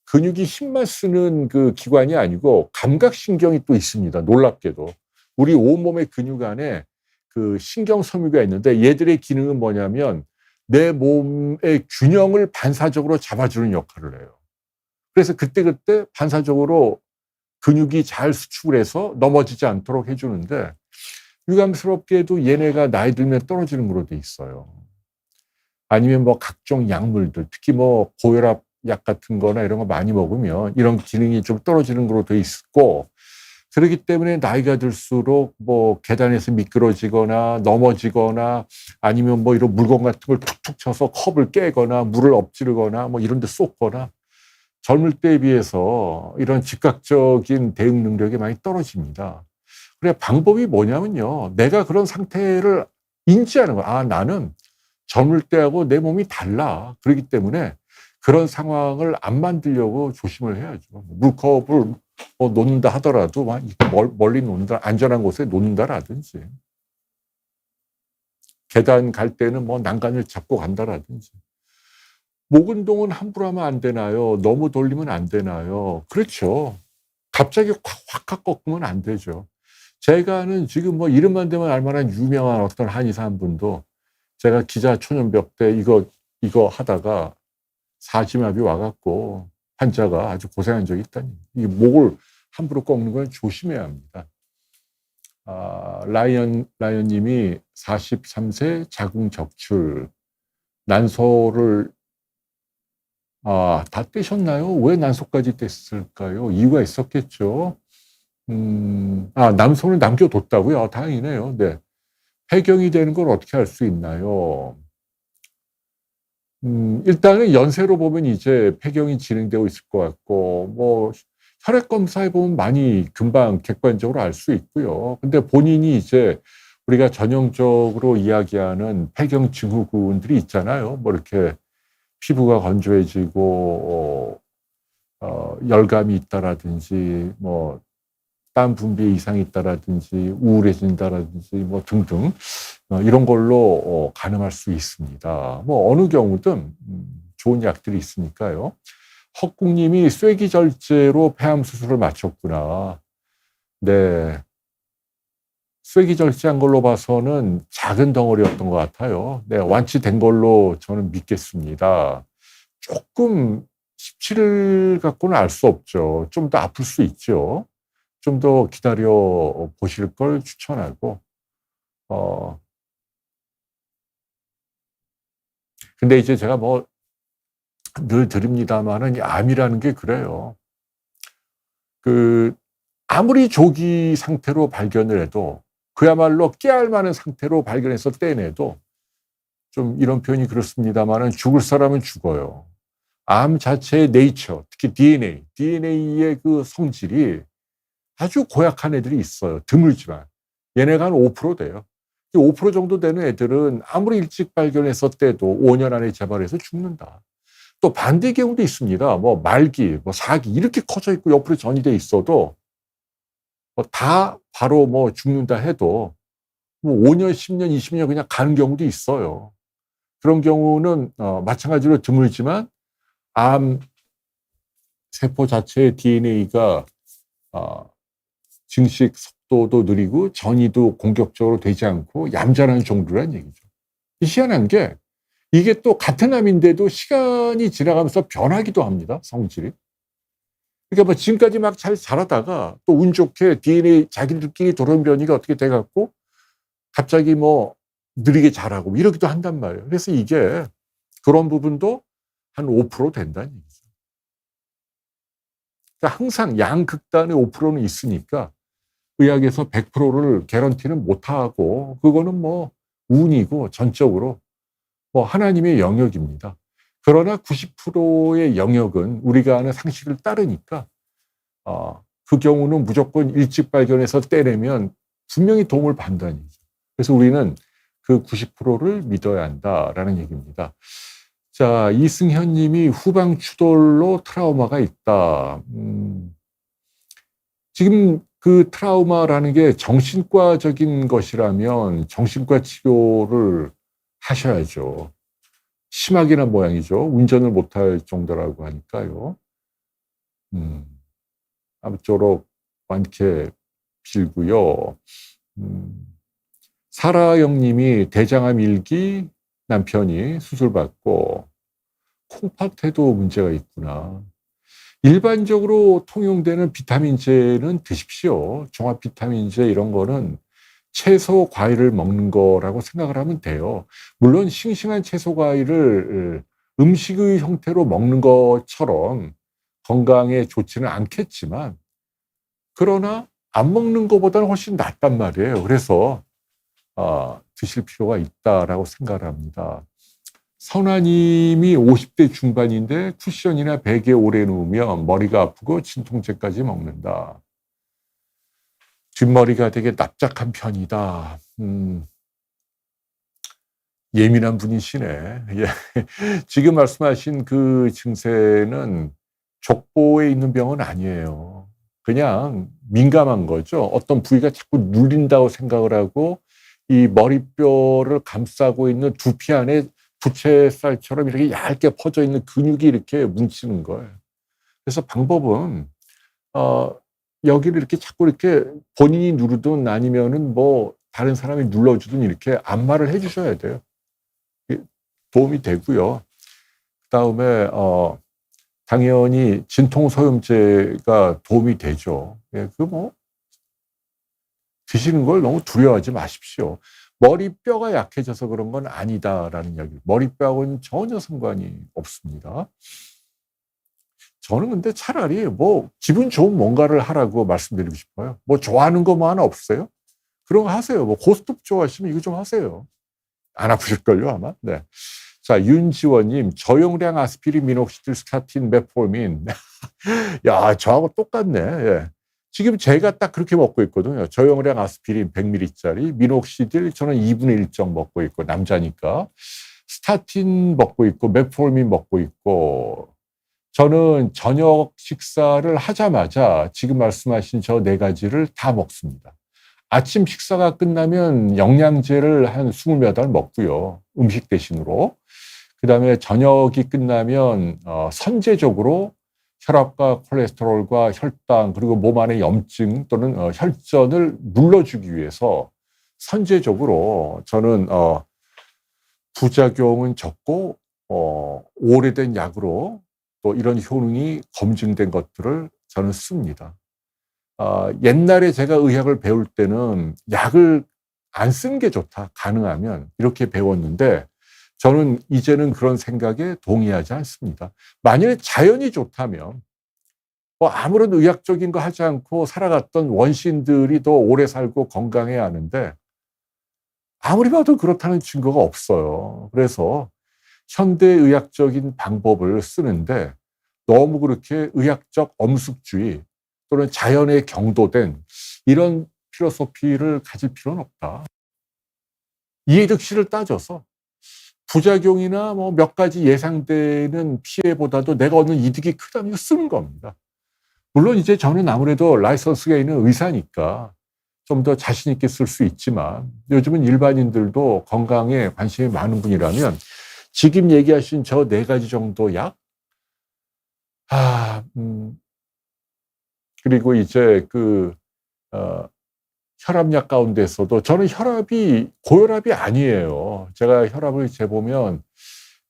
근육이 힘만 쓰는 그 기관이 아니고 감각신경이 또 있습니다. 놀랍게도. 우리 온몸의 근육 안에 그 신경섬유가 있는데 얘들의 기능은 뭐냐면 내 몸의 균형을 반사적으로 잡아주는 역할을 해요. 그래서 그때그때 반사적으로 근육이 잘 수축을 해서 넘어지지 않도록 해주는데 유감스럽게도 얘네가 나이 들면 떨어지는 거로 돼 있어요. 아니면 뭐 각종 약물들, 특히 뭐 고혈압 약 같은 거나 이런 거 많이 먹으면 이런 기능이 좀 떨어지는 거로 돼 있고, 그렇기 때문에 나이가 들수록 뭐 계단에서 미끄러지거나 넘어지거나 아니면 뭐 이런 물건 같은 걸 툭툭 쳐서 컵을 깨거나 물을 엎지르거나 뭐 이런 데 쏟거나 젊을 때에 비해서 이런 즉각적인 대응 능력이 많이 떨어집니다. 그래 방법이 뭐냐면요. 내가 그런 상태를 인지하는 거야. 나는 젊을 때하고 내 몸이 달라. 그렇기 때문에 그런 상황을 안 만들려고 조심을 해야죠. 물컵을 놓는다 하더라도 멀리 놓는다, 안전한 곳에 놓는다라든지, 계단 갈 때는 뭐 난간을 잡고 간다라든지. 목 운동은 함부로 하면 안 되나요? 너무 돌리면 안 되나요? 그렇죠. 갑자기 확 꺾으면 안 되죠. 제가 아는 지금 뭐 이름만 대면 알만한 유명한 어떤 한의사 한 분도 제가 기자 초년벽 때 이거 하다가 사지마비 와갖고 환자가 아주 고생한 적이 있다니. 이 목을 함부로 꺾는 건 조심해야 합니다. 라이언님이 43세 자궁적출 난소를 다 떼셨나요? 왜 난소까지 뗐을까요? 이유가 있었겠죠. 남손을 남겨뒀다고요? 다행이네요. 네. 폐경이 되는 걸 어떻게 알 수 있나요? 일단은 연세로 보면 이제 폐경이 진행되고 있을 것 같고, 뭐, 혈액 검사해 보면 많이 금방 객관적으로 알 수 있고요. 근데 본인이 이제 우리가 전형적으로 이야기하는 폐경 증후군들이 있잖아요. 뭐 이렇게 피부가 건조해지고, 열감이 있다라든지, 뭐, 땀 분비에 이상이 있다라든지, 우울해진다라든지, 뭐 등등, 이런 걸로 가늠할 수 있습니다. 뭐, 어느 경우든, 좋은 약들이 있으니까요. 헛국님이 쇠기절제로 폐암 수술을 마쳤구나. 네. 쇠기절제한 걸로 봐서는 작은 덩어리였던 것 같아요. 네, 완치된 걸로 저는 믿겠습니다. 조금 17일 갖고는 알 수 없죠. 좀 더 아플 수 있죠. 좀 더 기다려 보실 걸 추천하고, 근데 이제 제가 뭐 늘 드립니다만은 암이라는 게 그래요. 아무리 조기 상태로 발견을 해도 그야말로 깨알 많은 상태로 발견해서 떼내도 좀 이런 표현이 그렇습니다만은 죽을 사람은 죽어요. 암 자체의 네이처, 특히 DNA의 그 성질이 아주 고약한 애들이 있어요. 드물지만. 얘네가 한 5% 돼요. 5% 정도 되는 애들은 아무리 일찍 발견해서 떼도 5년 안에 재발해서 죽는다. 또 반대 경우도 있습니다. 뭐 말기, 뭐 사기 이렇게 커져 있고 옆으로 전이돼 있어도 다 바로 뭐 죽는다 해도 뭐 5년, 10년, 20년 그냥 가는 경우도 있어요. 그런 경우는 마찬가지로 드물지만 암 세포 자체의 DNA가 증식 속도도 느리고 전이도 공격적으로 되지 않고 얌전한 정도란 얘기죠. 희한한 게 이게 또 같은 암인데도 시간이 지나가면서 변하기도 합니다. 성질이. 그러니까 뭐 지금까지 막 잘 자라다가 또 운 좋게 DNA 자기들끼리 돌연변이가 어떻게 돼갖고 갑자기 뭐 느리게 자라고 뭐 이러기도 한단 말이에요. 그래서 이게 그런 부분도 한 5% 된다는 얘기죠. 그러니까 항상 양극단의 5%는 있으니까 의학에서 100%를 개런티는 못하고 그거는 뭐 운이고 전적으로 뭐 하나님의 영역입니다. 그러나 90%의 영역은 우리가 아는 상식을 따르니까 그 경우는 무조건 일찍 발견해서 떼내면 분명히 도움을 받는다는 얘기죠. 그래서 우리는 그 90%를 믿어야 한다라는 얘기입니다. 자, 이승현 님이 후방 추돌로 트라우마가 있다. 지금 그 트라우마라는 게 정신과적인 것이라면 정신과 치료를 하셔야죠. 심하긴 한 모양이죠. 운전을 못할 정도라고 하니까요. 아무쪼록 많게 빌고요. 사라영 님이 대장암 1기 남편이 수술받고 콩팥에도 문제가 있구나. 일반적으로 통용되는 비타민제는 드십시오. 종합 비타민제 이런 거는 채소, 과일을 먹는 거라고 생각을 하면 돼요. 물론 싱싱한 채소, 과일을 음식의 형태로 먹는 것처럼 건강에 좋지는 않겠지만 그러나 안 먹는 것보다는 훨씬 낫단 말이에요. 그래서 드실 필요가 있다라고 생각을 합니다. 선아님이 50대 중반인데 쿠션이나 베개 오래 누우면 머리가 아프고 진통제까지 먹는다. 뒷머리가 되게 납작한 편이다. 예민한 분이시네. 예. 지금 말씀하신 그 증세는 족보에 있는 병은 아니에요. 그냥 민감한 거죠. 어떤 부위가 자꾸 눌린다고 생각을 하고 이 머리뼈를 감싸고 있는 두피 안에 부채살처럼 이렇게 얇게 퍼져 있는 근육이 이렇게 뭉치는 거예요. 그래서 방법은 여기를 이렇게 자꾸 이렇게 본인이 누르든 아니면은 뭐 다른 사람이 눌러주든 이렇게 안마를 해주셔야 돼요. 도움이 되고요. 그다음에 당연히 진통소염제가 도움이 되죠. 예, 그 뭐 드시는 걸 너무 두려워하지 마십시오. 머리뼈가 약해져서 그런 건 아니다라는 이야기. 머리뼈하고는 전혀 상관이 없습니다. 저는 근데 차라리 뭐 기분 좋은 뭔가를 하라고 말씀드리고 싶어요. 뭐 좋아하는 거 뭐 하나 없어요? 그런 거 하세요. 뭐 고스톱 좋아하시면 이거 좀 하세요. 안 아프실걸요 아마. 네. 자, 윤지원님, 저용량 아스피린, 미녹시딜, 스타틴, 메포민. 야, 저하고 똑같네. 예. 지금 제가 딱 그렇게 먹고 있거든요. 저용량 아스피린 100ml짜리, 미녹시딜 저는 2분의 1정 먹고 있고, 남자니까. 스타틴 먹고 있고, 메포민 먹고 있고, 저는 저녁 식사를 하자마자 지금 말씀하신 저 4가지를 다 먹습니다. 아침 식사가 끝나면 영양제를 한 20몇 알 먹고요. 음식 대신으로. 그 다음에 저녁이 끝나면 선제적으로 혈압과 콜레스테롤과 혈당 그리고 몸 안의 염증 또는 혈전을 눌러주기 위해서 선제적으로 저는 부작용은 적고 오래된 약으로 또 이런 효능이 검증된 것들을 저는 씁니다. 옛날에 제가 의학을 배울 때는 약을 안 쓰는 게 좋다, 가능하면 이렇게 배웠는데 저는 이제는 그런 생각에 동의하지 않습니다. 만약에 자연이 좋다면 뭐 아무런 의학적인 거 하지 않고 살아갔던 원시인들이 더 오래 살고 건강해야 하는데 아무리 봐도 그렇다는 증거가 없어요. 그래서 현대의학적인 방법을 쓰는데 너무 그렇게 의학적 엄숙주의 또는 자연에 경도된 이런 필로소피를 가질 필요는 없다. 이해득실을 따져서 부작용이나 뭐 몇 가지 예상되는 피해보다도 내가 얻는 이득이 크다면 쓰는 겁니다. 물론 이제 저는 아무래도 라이선스가 있는 의사니까 좀 더 자신 있게 쓸 수 있지만 요즘은 일반인들도 건강에 관심이 많은 분이라면 지금 얘기하신 저 4가지 정도 약, 그리고 이제 혈압약 가운데서도 저는 혈압이 고혈압이 아니에요. 제가 혈압을 재보면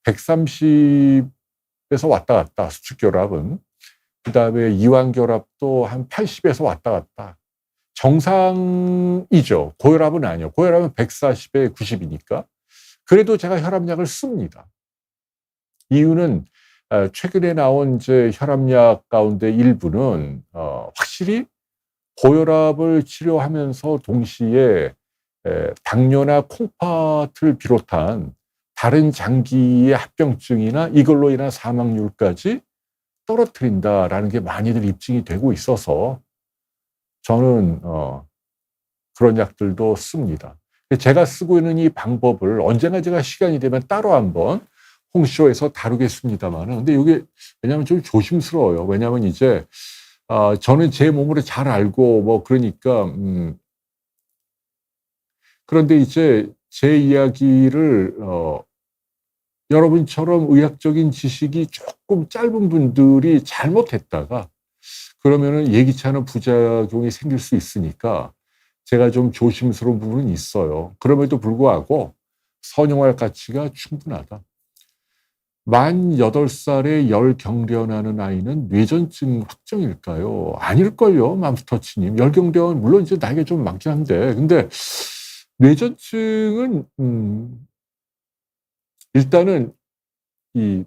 130에서 왔다 갔다, 수축결합은. 그 다음에 이완결합도 한 80에서 왔다 갔다. 정상이죠. 고혈압은 아니에요. 고혈압은 140에 90이니까. 그래도 제가 혈압약을 씁니다. 이유는 최근에 나온 이제 혈압약 가운데 일부는 확실히 고혈압을 치료하면서 동시에 당뇨나 콩팥을 비롯한 다른 장기의 합병증이나 이걸로 인한 사망률까지 떨어뜨린다라는 게 많이들 입증이 되고 있어서 저는 그런 약들도 씁니다. 제가 쓰고 있는 이 방법을 언젠가 제가 시간이 되면 따로 한번 홍쇼에서 다루겠습니다만은, 근데 이게 왜냐하면 좀 조심스러워요. 왜냐하면 이제 저는 제 몸으로 잘 알고 뭐 그러니까 그런데 이제 제 이야기를 여러분처럼 의학적인 지식이 조금 짧은 분들이 잘못했다가 그러면은 예기치 않은 부작용이 생길 수 있으니까 제가 좀 조심스러운 부분은 있어요. 그럼에도 불구하고 선용할 가치가 충분하다. 만 8살에 열경련하는 아이는 뇌전증 확정일까요? 아닐걸요, 맘스터치님. 열경련, 물론 이제 나이가 좀 많긴 한데, 근데 뇌전증은, 일단은 이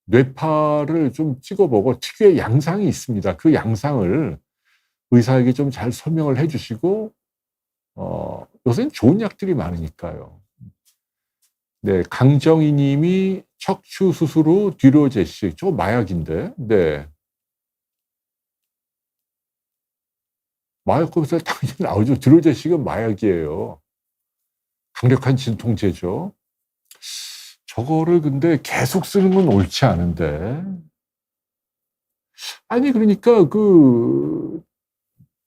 뇌파를 좀 찍어보고 특유의 양상이 있습니다. 그 양상을 의사에게 좀 잘 설명을 해 주시고, 요새는 좋은 약들이 많으니까요. 네, 강정희 님이 척추 수술 후 뒤로제식. 저거 마약인데. 네. 마약 검사에 당연히 나오죠. 뒤로제식은 마약이에요. 강력한 진통제죠. 저거를 근데 계속 쓰는 건 옳지 않은데. 아니, 그러니까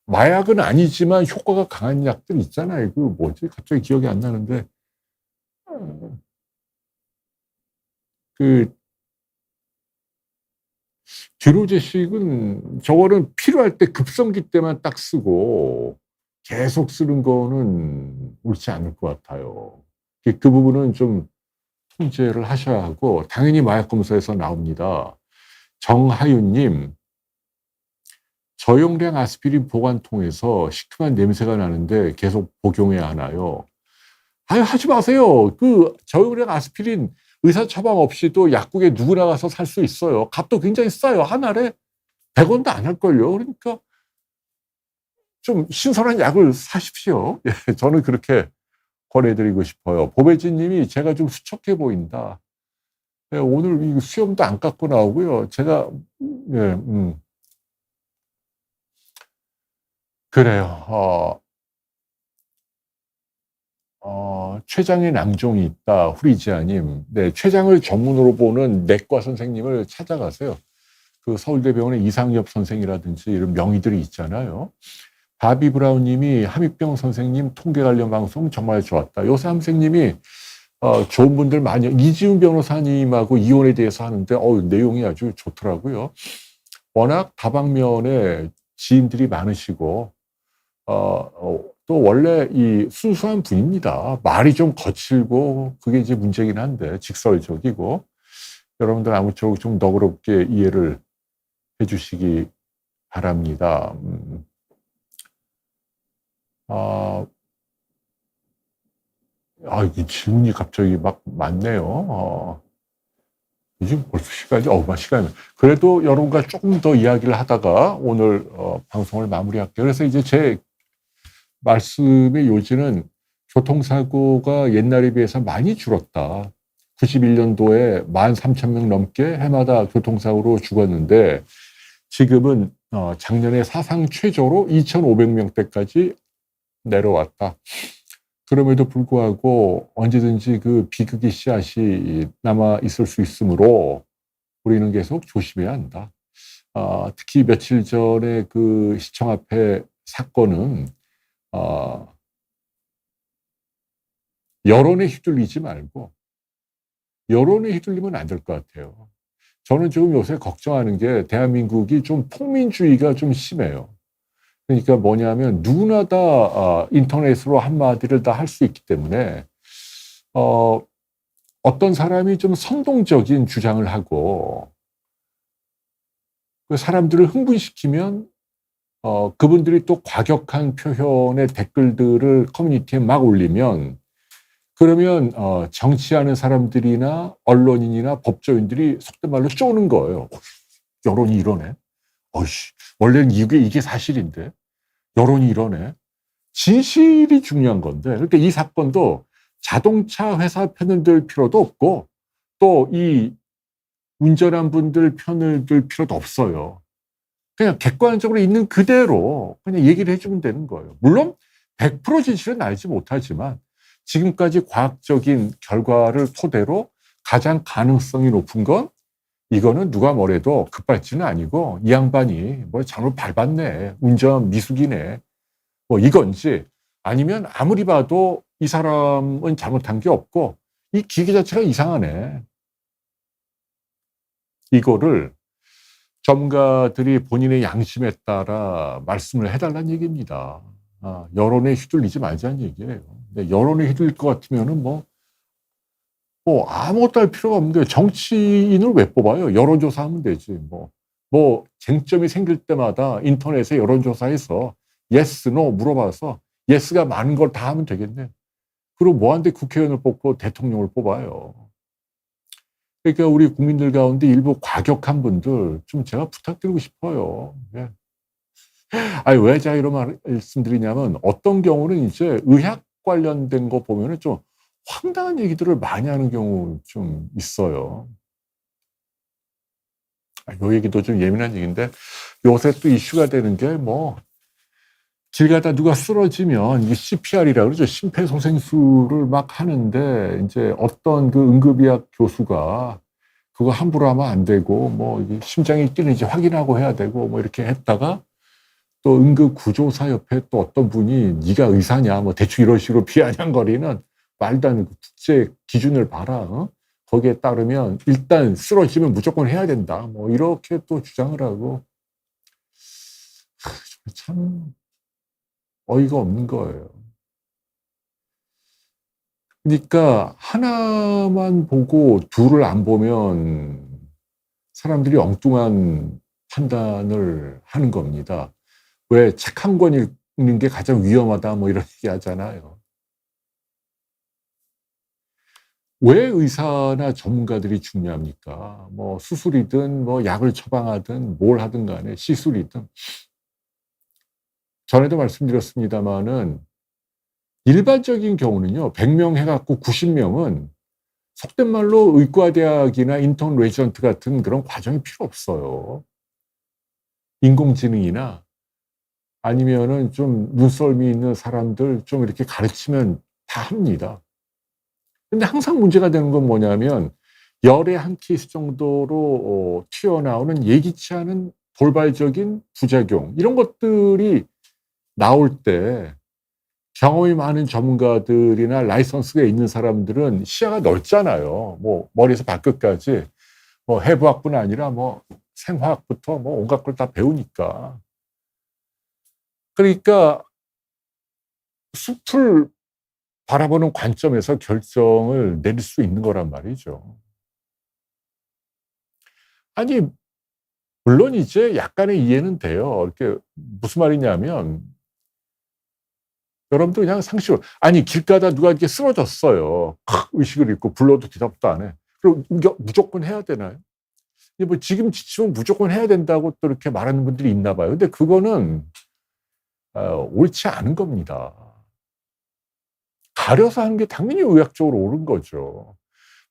마약은 아니지만 효과가 강한 약들 있잖아요. 뭐지? 갑자기 기억이 안 나는데. 그 뒤로제식은 저거는 필요할 때 급성기 때만 딱 쓰고 계속 쓰는 거는 옳지 않을 것 같아요. 그 부분은 좀 통제를 하셔야 하고, 당연히 마약 검사에서 나옵니다. 정하윤님, 저용량 아스피린 보관통에서 시큼한 냄새가 나는데 계속 복용해야 하나요? 아유, 하지 마세요. 저용량 아스피린 의사 처방 없이도 약국에 누구나 가서 살 수 있어요. 값도 굉장히 싸요. 한 알에 100원도 안 할걸요. 그러니까 좀 신선한 약을 사십시오. 예, 저는 그렇게 권해드리고 싶어요. 보배진 님이 제가 좀 수척해 보인다. 예, 오늘 수염도 안 깎고 나오고요. 제가, 예, 그래요. 췌장에 낭종이 있다. 후리지아님. 네, 췌장을 전문으로 보는 내과 선생님을 찾아가세요. 서울대병원의 이상엽 선생이라든지 이런 명의들이 있잖아요. 바비 브라운 님이 함익병 선생님 통계 관련 방송 정말 좋았다. 요새 선생님이 좋은 분들 많이, 이지훈 변호사님하고 이혼에 대해서 하는데 내용이 아주 좋더라고요. 워낙 다방면에 지인들이 많으시고 또 원래 이 순수한 분입니다. 말이 좀 거칠고 그게 이제 문제긴 한데 직설적이고, 여러분들 아무쪼록 좀 너그럽게 이해를 해주시기 바랍니다. 이 질문이 갑자기 막 많네요. 이제 벌써 시간이. 그래도 여러분과 조금 더 이야기를 하다가 오늘 방송을 마무리할게요. 그래서 이제 제 말씀의 요지는 교통사고가 옛날에 비해서 많이 줄었다. 91년도에 13,000명 넘게 해마다 교통사고로 죽었는데 지금은 작년에 사상 최저로 2,500명대까지 내려왔다. 그럼에도 불구하고 언제든지 비극의 씨앗이 남아 있을 수 있으므로 우리는 계속 조심해야 한다. 특히 며칠 전에 시청 앞에 사건은 여론에 휘둘리지 말고, 여론에 휘둘리면 안 될 것 같아요. 저는 지금 요새 걱정하는 게 대한민국이 좀 폭민주의가 좀 심해요. 그러니까 뭐냐면 누구나 다 인터넷으로 한마디를 다 할 수 있기 때문에 어떤 사람이 좀 선동적인 주장을 하고 사람들을 흥분시키면 그분들이 또 과격한 표현의 댓글들을 커뮤니티에 막 올리면, 그러면 정치하는 사람들이나 언론인이나 법조인들이 속된 말로 쪼는 거예요. 여론이 이러네. 원래는 이게 사실인데 여론이 이러네. 진실이 중요한 건데, 그러니까 이 사건도 자동차 회사 편을 들 필요도 없고 또 이 운전한 분들 편을 들 필요도 없어요. 그냥 객관적으로 있는 그대로 그냥 얘기를 해주면 되는 거예요. 물론 100% 진실은 알지 못하지만 지금까지 과학적인 결과를 토대로 가장 가능성이 높은 건 이거는 누가 뭐래도 급발진은 아니고 이 양반이 뭐 잘못 밟았네, 운전 미숙이네, 뭐 이건지, 아니면 아무리 봐도 이 사람은 잘못한 게 없고 이 기계 자체가 이상하네. 이거를 전문가들이 본인의 양심에 따라 말씀을 해달라는 얘기입니다. 여론에 휘둘리지 말자는 얘기예요. 근데 여론에 휘둘릴 것 같으면은 뭐 아무것도 할 필요가 없는데 정치인을 왜 뽑아요? 여론조사하면 되지. 뭐 쟁점이 생길 때마다 인터넷에 여론조사해서 yes, no 물어봐서 yes가 많은 걸 다 하면 되겠네. 그리고 뭐한데 국회의원을 뽑고 대통령을 뽑아요. 그러니까 우리 국민들 가운데 일부 과격한 분들 좀 제가 부탁드리고 싶어요. 예. 아니, 왜 제가 이런 말씀드리냐면 어떤 경우는 이제 의학 관련된 거 보면은 좀 황당한 얘기들을 많이 하는 경우 좀 있어요. 요 얘기도 좀 예민한 얘기인데 요새 또 이슈가 되는 게 길 가다 누가 쓰러지면 이게 CPR이라고 그러죠. 심폐소생술을 막 하는데 이제 어떤 그 응급의학 교수가 그거 함부로 하면 안 되고 이게 심장이 뛰는지 확인하고 해야 되고 이렇게 했다가 또 응급구조사 옆에 또 어떤 분이 네가 의사냐 대충 이런 식으로 비아냥거리는 말도 안 되는 국제 기준을 봐라. 거기에 따르면 일단 쓰러지면 무조건 해야 된다. 이렇게 또 주장을 하고 참 어이가 없는 거예요. 그러니까 하나만 보고 둘을 안 보면 사람들이 엉뚱한 판단을 하는 겁니다. 왜 책 한 권 읽는 게 가장 위험하다 이런 얘기 하잖아요. 왜 의사나 전문가들이 중요합니까? 수술이든 약을 처방하든 뭘 하든 간에 시술이든. 전에도 말씀드렸습니다마는 일반적인 경우는요, 100명 해갖고 90명은 속된 말로 의과대학이나 인턴 레지던트 같은 그런 과정이 필요 없어요. 인공지능이나 아니면은 좀 눈썰미 있는 사람들 좀 이렇게 가르치면 다 합니다. 근데 항상 문제가 되는 건 뭐냐면 열에 한 케이스 정도로 튀어나오는 예기치 않은 돌발적인 부작용 이런 것들이 나올 때 경험이 많은 전문가들이나 라이선스가 있는 사람들은 시야가 넓잖아요. 머리에서 발끝까지 해부학뿐 아니라 생화학부터 온갖 걸 다 배우니까. 그러니까 숲을 바라보는 관점에서 결정을 내릴 수 있는 거란 말이죠. 아니, 물론 이제 약간의 이해는 돼요. 이렇게 무슨 말이냐면 여러분들 그냥 상식으로 아니 길 가다 누가 이렇게 쓰러졌어요. 의식을 잃고 불러도 대답도 안 해. 그럼 이거 무조건 해야 되나요? 지금 지치면 무조건 해야 된다고 또 이렇게 말하는 분들이 있나 봐요. 근데 그거는 옳지 않은 겁니다. 가려서 하는 게 당연히 의학적으로 옳은 거죠.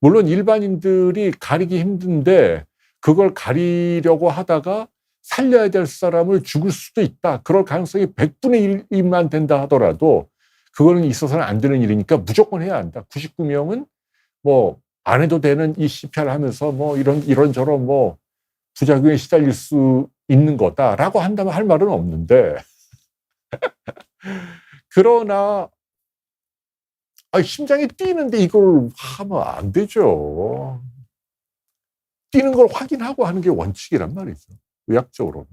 물론 일반인들이 가리기 힘든데 그걸 가리려고 하다가 살려야 될 사람을 죽을 수도 있다. 그럴 가능성이 100분의 1만 된다 하더라도 그거는 있어서는 안 되는 일이니까 무조건 해야 한다. 99명은 안 해도 되는 이 CPR 하면서 이런저런 부작용에 시달릴 수 있는 거다라고 한다면 할 말은 없는데 그러나 심장이 뛰는데 이걸 하면 안 되죠. 뛰는 걸 확인하고 하는 게 원칙이란 말이죠. 의학적으로는.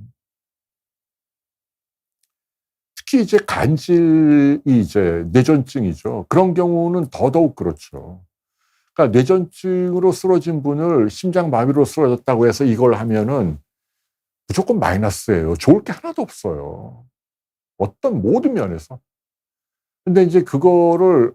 특히 이제 간질이 이제 뇌전증이죠. 그런 경우는 더더욱 그렇죠. 그러니까 뇌전증으로 쓰러진 분을 심장마비로 쓰러졌다고 해서 이걸 하면은 무조건 마이너스예요. 좋을 게 하나도 없어요. 어떤 모든 면에서. 근데 이제 그거를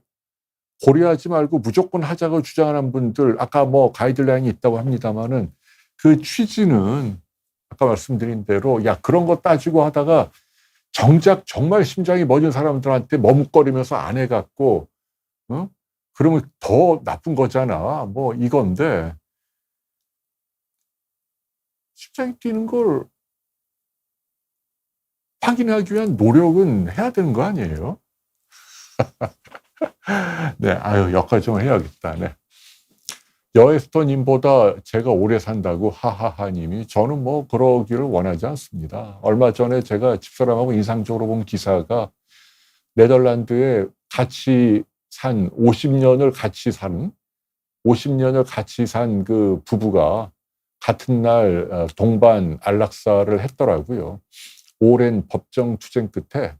고려하지 말고 무조건 하자고 주장하는 분들, 아까 가이드라인이 있다고 합니다마는 그 취지는 아까 말씀드린 대로 그런 거 따지고 하다가 정작 정말 심장이 멎은 사람들한테 머뭇거리면서 안 해갖고, 그러면 더 나쁜 거잖아. 이건데, 심장이 뛰는 걸 확인하기 위한 노력은 해야 되는 거 아니에요? 네, 아유, 여기까지 좀 해야겠다. 네. 여에스터님보다 제가 오래 산다고 하하하님이 저는 뭐 그러기를 원하지 않습니다. 얼마 전에 제가 집사람하고 인상적으로 본 기사가 네덜란드에 같이 산 50년을 같이 산 50년을 같이 산 그 부부가 같은 날 동반 안락사를 했더라고요. 오랜 법정 투쟁 끝에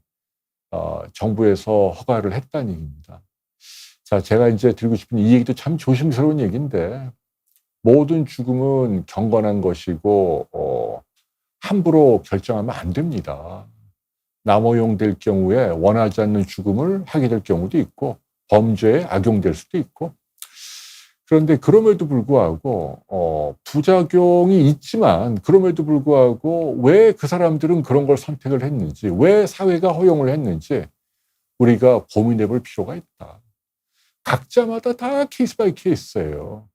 정부에서 허가를 했다는 얘기입니다. 자, 제가 이제 드리고 싶은 이 얘기도 참 조심스러운 얘기인데 모든 죽음은 경건한 것이고 함부로 결정하면 안 됩니다. 남호용될 경우에 원하지 않는 죽음을 하게 될 경우도 있고 범죄에 악용될 수도 있고 그런데 그럼에도 불구하고 부작용이 있지만 그럼에도 불구하고 왜 그 사람들은 그런 걸 선택을 했는지 왜 사회가 허용을 했는지 우리가 고민해 볼 필요가 있다. 각자마다 다 케이스 바이 케이스예요.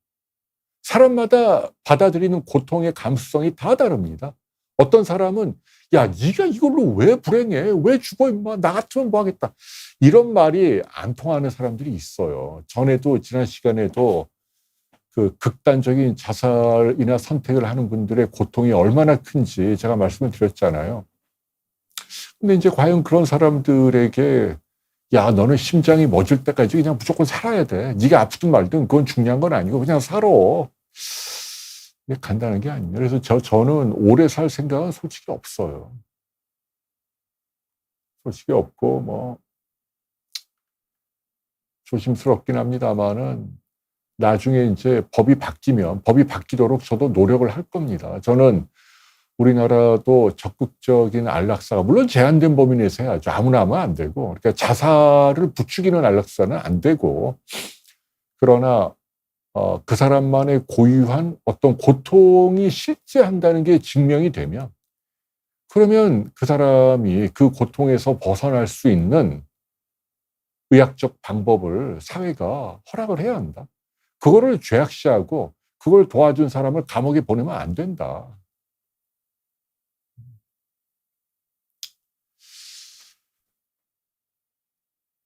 사람마다 받아들이는 고통의 감수성이 다 다릅니다. 어떤 사람은 야 네가 이걸로 왜 불행해? 왜 죽어 임마? 나 같으면 뭐 하겠다. 이런 말이 안 통하는 사람들이 있어요. 전에도 지난 시간에도 그 극단적인 자살이나 선택을 하는 분들의 고통이 얼마나 큰지 제가 말씀을 드렸잖아요. 근데 이제 과연 그런 사람들에게 야 너는 심장이 멎을 때까지 그냥 무조건 살아야 돼. 네가 아프든 말든 그건 중요한 건 아니고 그냥 살아. 이게 간단한 게 아니에요. 그래서 저는 오래 살 생각은 솔직히 없어요. 솔직히 없고 뭐 조심스럽긴 합니다만은 나중에 이제 법이 바뀌면 법이 바뀌도록 저도 노력을 할 겁니다. 저는 우리나라도 적극적인 안락사가 물론 제한된 범위 내에서 해야죠. 아무나 하면 안 되고 그러니까 자살을 부추기는 안락사는 안 되고 그러나 그 사람만의 고유한 어떤 고통이 실제한다는 게 증명이 되면 그러면 그 사람이 그 고통에서 벗어날 수 있는 의학적 방법을 사회가 허락을 해야 한다. 그거를 죄악시하고 그걸 도와준 사람을 감옥에 보내면 안 된다.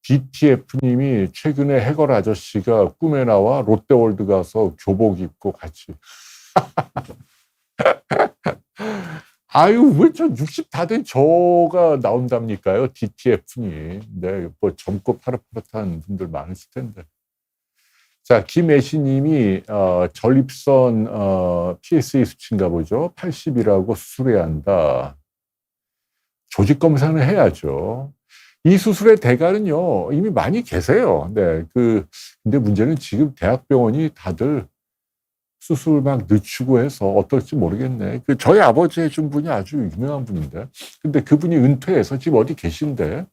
DTF님이 최근에 해걸 아저씨가 꿈에 나와 롯데월드 가서 교복 입고 같이 아유 왜 저 60 다 된 저가 나온답니까요? DTF님. 네, 뭐 젊고 파릇파릇한 분들 많으실 텐데. 자, 김애시님이 전립선 PSA 수치인가 보죠. 80이라고 수술해야 한다. 조직 검사는 해야죠. 이 수술의 대가는요 이미 많이 계세요. 네, 근데 문제는 지금 대학병원이 다들 수술 막 늦추고 해서 어떨지 모르겠네. 저희 아버지 해준 분이 아주 유명한 분인데, 근데 그분이 은퇴해서 지금 어디 계신데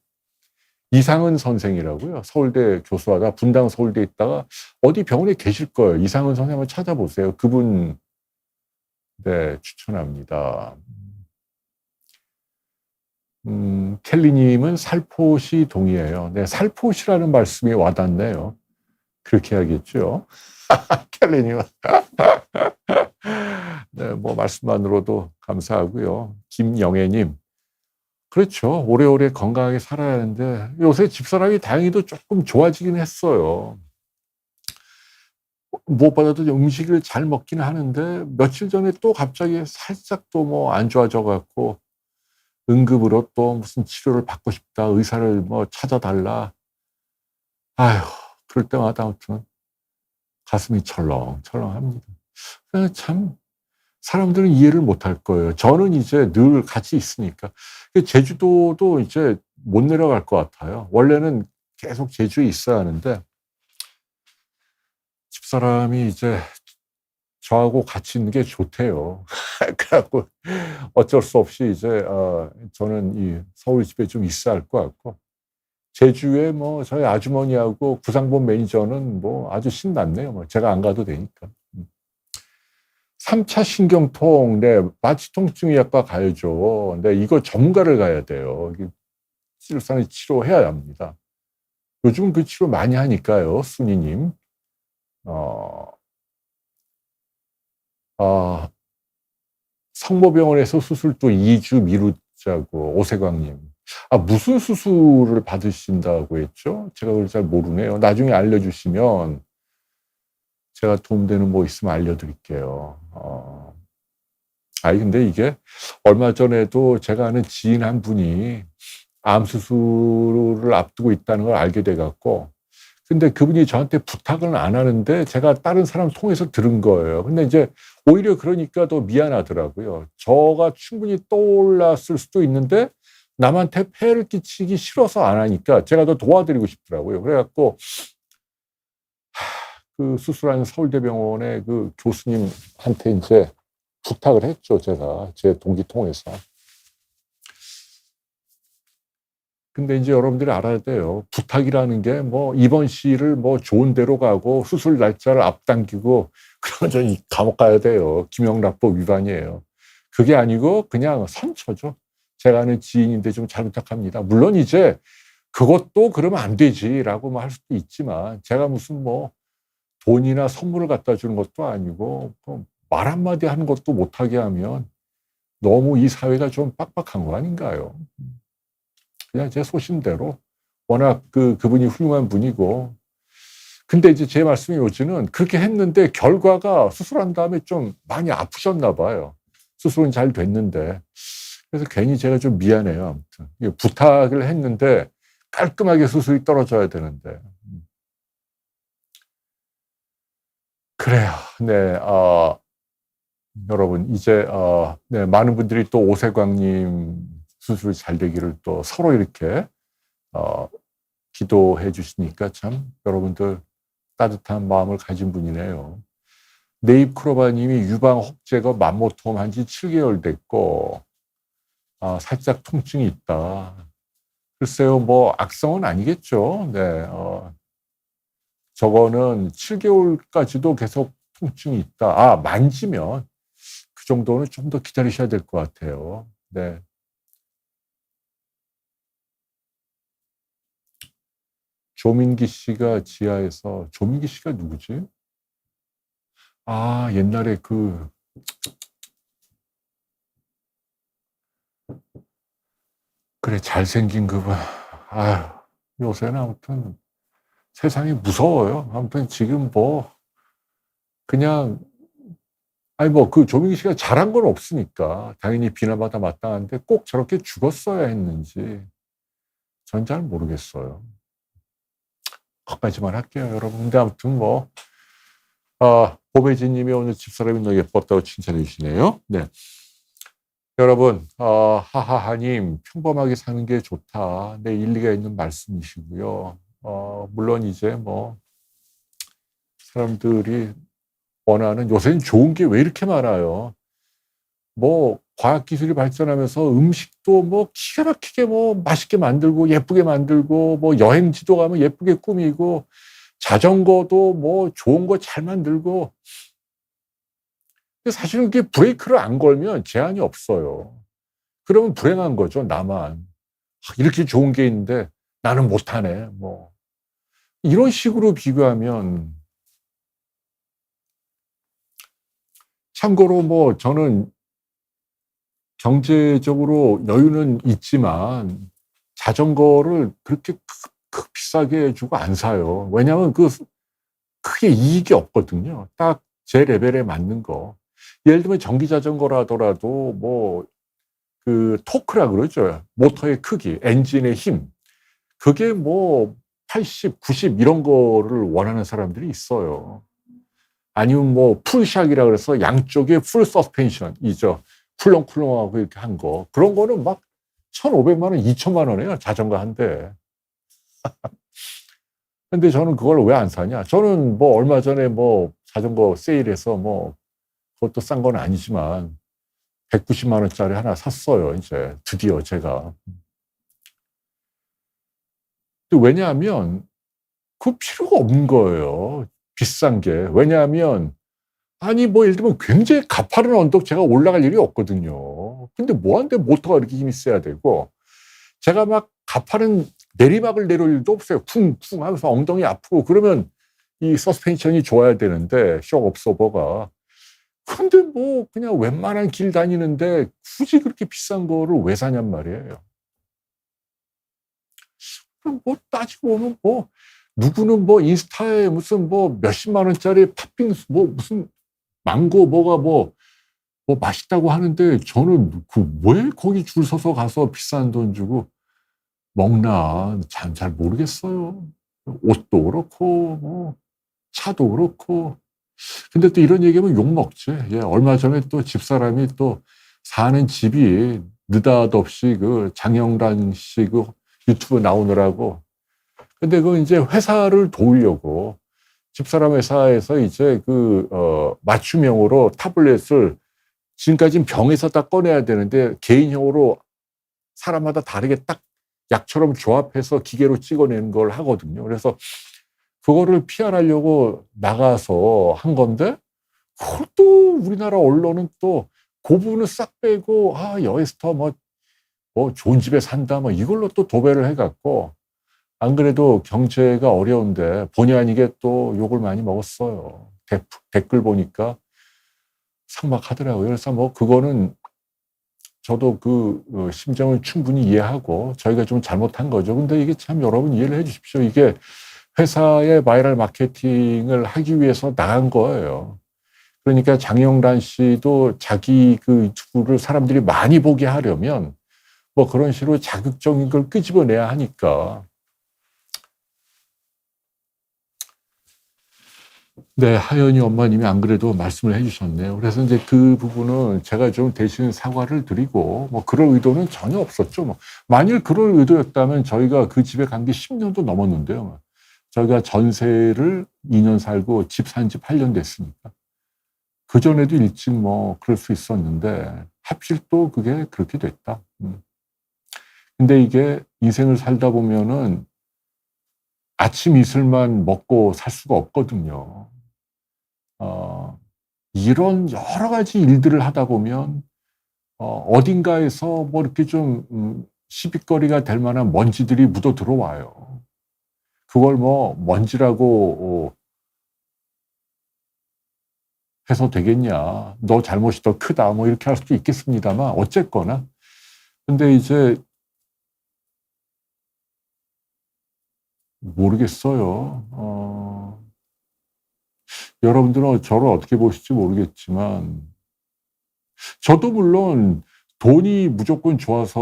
이상은 선생이라고요. 서울대 교수하다 분당 서울대에 있다가 어디 병원에 계실 거예요. 이상은 선생 한번 찾아보세요. 그분 네 추천합니다. 켈리님은 살포시 동의해요. 네, 살포시라는 말씀이 와닿네요. 그렇게 해야겠죠. 켈리님은. 네, 뭐 말씀만으로도 감사하고요. 김영애님. 그렇죠. 오래오래 건강하게 살아야 하는데 요새 집사람이 다행히도 조금 좋아지긴 했어요. 무엇보다도 음식을 잘 먹긴 하는데 며칠 전에 또 갑자기 살짝 또 뭐 안 좋아져 갖고 응급으로 또 무슨 치료를 받고 싶다. 의사를 뭐 찾아달라. 아휴, 그럴 때마다 아무튼 가슴이 철렁철렁합니다. 참 사람들은 이해를 못할 거예요. 저는 이제 늘 같이 있으니까. 제주도도 이제 못 내려갈 것 같아요. 원래는 계속 제주에 있어야 하는데 집사람이 이제 저하고 같이 있는 게 좋대요. 그래갖고 어쩔 수 없이 이제 저는 이 서울 집에 좀 있어야 할 것 같고 제주에 뭐 저희 아주머니하고 구상본 매니저는 뭐 아주 신났네요. 뭐 제가 안 가도 되니까. 3차 신경통, 네, 마취통증의학과 가야죠. 네, 이거 전문가를 가야 돼요. 치료사는 치료해야 합니다. 요즘은 그 치료 많이 하니까요, 순이님. 성모병원에서 수술 또 2주 자고 오세광님. 무슨 수술을 받으신다고 했죠? 제가 그걸 잘 모르네요. 나중에 알려주시면 제가 도움되는 뭐 있으면 알려드릴게요. 근데 이게 얼마 전에도 제가 아는 지인 한 분이 암 수술을 앞두고 있다는 걸 알게 돼갖고, 근데 그분이 저한테 부탁은 안 하는데 제가 다른 사람 통해서 들은 거예요. 근데 이제 오히려 그러니까 더 미안하더라고요. 저가 충분히 떠올랐을 수도 있는데 남한테 폐해를 끼치기 싫어서 안 하니까 제가 더 도와드리고 싶더라고요. 그래갖고 그 수술하는 서울대병원의 그 교수님한테 이제 부탁을 했죠. 제가 제 동기 통해서. 근데 이제 여러분들이 알아야 돼요. 부탁이라는 게 뭐 입원실을 뭐 좋은 데로 가고 수술 날짜를 앞당기고 그러면 저 감옥 가야 돼요. 김영란법 위반이에요. 그게 아니고 그냥 선처죠. 제가 아는 지인인데 좀 잘 부탁합니다. 물론 이제 그것도 그러면 안 되지라고 할 수도 있지만 제가 무슨 뭐 돈이나 선물을 갖다 주는 것도 아니고 말 한마디 하는 것도 못하게 하면 너무 이 사회가 좀 빡빡한 거 아닌가요? 그냥 제 소신대로 워낙 그분이 훌륭한 분이고, 근데 이제 제 말씀이 요지는 그렇게 했는데 결과가 수술한 다음에 좀 많이 아프셨나 봐요. 수술은 잘 됐는데. 그래서 괜히 제가 좀 미안해요. 아무튼 부탁을 했는데 깔끔하게 수술이 떨어져야 되는데. 그래요. 네, 여러분 이제 네, 많은 분들이 또 오세광님 수술이 잘 되기를 또 서로 이렇게 기도해 주시니까 참 여러분들 따뜻한 마음을 가진 분이네요. 네잎크로바님이 유방 혹제거 만모통 한 지 7개월 됐고 살짝 통증이 있다. 글쎄요, 뭐 악성은 아니겠죠. 네, 저거는 7개월까지도 계속 통증이 있다. 만지면 그 정도는 좀 더 기다리셔야 될 것 같아요. 네. 조민기 씨가 지하에서, 조민기 씨가 누구지? 옛날에 그래, 잘생긴 그분. 요새는 아무튼 세상이 무서워요. 아무튼 지금 뭐, 그냥, 조민기 씨가 잘한 건 없으니까 당연히 비난받아 마땅한데 꼭 저렇게 죽었어야 했는지 전 잘 모르겠어요. 거기까지만 할게요, 여러분. 근데 아무튼 뭐, 보배진 님이 오늘 집사람이 너무 예뻤다고 칭찬해 주시네요. 네. 여러분, 하하하님, 평범하게 사는 게 좋다. 네, 일리가 있는 말씀이시고요. 물론 이제 뭐, 사람들이 원하는, 요새는 좋은 게 왜 이렇게 많아요. 뭐, 과학기술이 발전하면서 음식도 뭐, 기가 막히게 뭐, 맛있게 만들고, 예쁘게 만들고, 뭐, 여행지도 가면 예쁘게 꾸미고, 자전거도 뭐, 좋은 거 잘 만들고, 사실은 그게 브레이크를 안 걸면 제한이 없어요. 그러면 불행한 거죠, 나만. 이렇게 좋은 게 있는데 나는 못하네. 뭐 이런 식으로 비교하면, 참고로 뭐 저는 경제적으로 여유는 있지만 자전거를 그렇게 비싸게 주고 안 사요. 왜냐하면 크게 이익이 없거든요. 딱 제 레벨에 맞는 거. 예를 들면 전기 자전거라 하더라도 뭐 토크라 그러죠. 모터의 크기, 엔진의 힘. 그게 뭐 80, 90 이런 거를 원하는 사람들이 있어요. 아니면 뭐 풀샥이라 그래서 양쪽에 풀 서스펜션이죠. 쿨렁쿨렁하고 이렇게 한 거. 그런 거는 막 1,500만 원, 2천만 원이에요. 자전거 한 대. 근데 저는 그걸 왜 안 사냐? 저는 뭐 얼마 전에 뭐 자전거 세일해서 뭐 그것도 싼 건 아니지만 190만 원짜리 하나 샀어요. 이제 드디어 제가. 왜냐하면 그 필요가 없는 거예요. 비싼 게. 왜냐하면 뭐 예를 들면 굉장히 가파른 언덕 제가 올라갈 일이 없거든요. 근데 뭐한데 모터가 이렇게 힘이 세야 되고, 제가 막 가파른 내리막을 내려올 일도 없어요. 쿵쿵 하면서 엉덩이 아프고 그러면 이 서스펜션이 좋아야 되는데, 쇼크 옵서버가. 근데 뭐 그냥 웬만한 길 다니는데 굳이 그렇게 비싼 거를 왜 사냔 말이에요. 그럼 뭐 따지고 보면 뭐 누구는 뭐 인스타에 무슨 뭐 몇십만 원짜리 팥빙수 뭐 무슨 망고 뭐가 뭐 맛있다고 하는데 저는 그 왜 거기 줄 서서 가서 비싼 돈 주고 먹나 참 잘 모르겠어요. 옷도 그렇고 뭐 차도 그렇고. 근데 또 이런 얘기하면 욕먹지. 예, 얼마 전에 또 집사람이 또 사는 집이 느닷없이 그 장영란 씨 그 유튜브 나오느라고. 근데 그 이제 회사를 도우려고 집사람 회사에서 이제 맞춤형으로 타블렛을 지금까지는 병에서 다 꺼내야 되는데 개인형으로 사람마다 다르게 딱 약처럼 조합해서 기계로 찍어내는 걸 하거든요. 그래서 그거를 PR하려고 나가서 한 건데 그것도 우리나라 언론은 또 그 부분을 싹 빼고 여에스터 뭐 좋은 집에 산다 뭐 이걸로 또 도배를 해갖고 안 그래도 경제가 어려운데 본의 아니게 또 욕을 많이 먹었어요. 댓글 보니까 삭막하더라고요. 그래서 뭐 그거는 저도 심정을 충분히 이해하고 저희가 좀 잘못한 거죠. 근데 이게 참 여러분 이해를 해 주십시오. 이게 회사의 바이럴 마케팅을 하기 위해서 나간 거예요. 그러니까 장영란 씨도 자기 그 유튜브를 사람들이 많이 보게 하려면 뭐 그런 식으로 자극적인 걸 끄집어내야 하니까. 네, 하연이 엄마님이 안 그래도 말씀을 해주셨네요. 그래서 이제 그 부분은 제가 좀 대신 사과를 드리고, 뭐 그럴 의도는 전혀 없었죠. 뭐 만일 그럴 의도였다면 저희가 그 집에 간 게 10년도 넘었는데요. 저희가 전세를 2년 살고 집 산 지 8년 됐으니까. 그전에도 일찍 뭐 그럴 수 있었는데, 하필 또 그게 그렇게 됐다. 근데 이게 인생을 살다 보면은 아침 이슬만 먹고 살 수가 없거든요. 이런 여러 가지 일들을 하다 보면 어딘가에서 뭐 이렇게 좀 시비거리가 될 만한 먼지들이 묻어 들어와요. 그걸 뭐 먼지라고 해서 되겠냐. 너 잘못이 더 크다. 뭐 이렇게 할 수도 있겠습니다만 어쨌거나. 근데 이제 모르겠어요. 여러분들은 저를 어떻게 보실지 모르겠지만 저도 물론 돈이 무조건 좋아서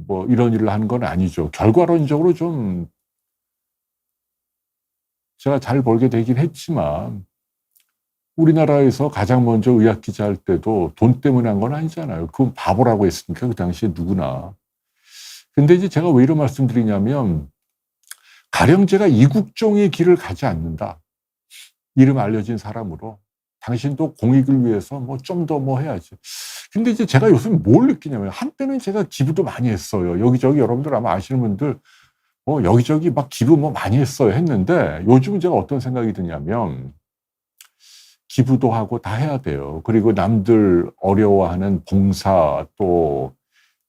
뭐 이런 일을 하는 건 아니죠. 결과론적으로 좀 제가 잘 벌게 되긴 했지만 우리나라에서 가장 먼저 의학 기자 할 때도 돈 때문에 한 건 아니잖아요. 그건 바보라고 했으니까 그 당시에 누구나. 근데 이제 제가 왜 이런 말씀드리냐면 가령 제가 이국종의 길을 가지 않는다. 이름 알려진 사람으로 당신도 공익을 위해서 뭐 좀 더 뭐 해야지. 근데 이제 제가 요즘 뭘 느끼냐면 한때는 제가 기부도 많이 했어요. 여기저기 여러분들 아마 아시는 분들 뭐 여기저기 막 기부 뭐 많이 했어요. 했는데 요즘은 제가 어떤 생각이 드냐면 기부도 하고 다 해야 돼요. 그리고 남들 어려워하는 봉사 또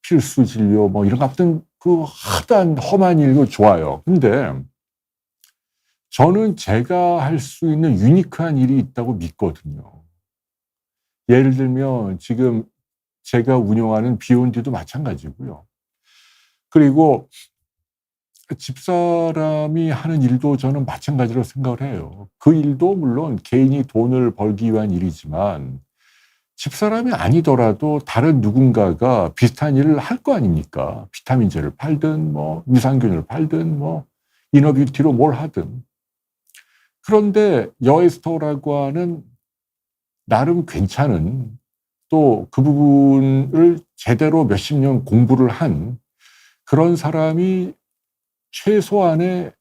필수 진료 뭐 이런 같은 그 하단 험한 일도 좋아요. 근데 저는 제가 할 수 있는 유니크한 일이 있다고 믿거든요. 예를 들면 지금 제가 운영하는 비욘디도 마찬가지고요. 그리고 집사람이 하는 일도 저는 마찬가지로 생각을 해요. 그 일도 물론 개인이 돈을 벌기 위한 일이지만 집사람이 아니더라도 다른 누군가가 비슷한 일을 할 거 아닙니까? 비타민제를 팔든 뭐 유산균을 팔든 뭐 이너뷰티로 뭘 하든. 그런데 여에스터라고 하는 나름 괜찮은 또 그 부분을 제대로 몇십 년 공부를 한 그런 사람이 최소한의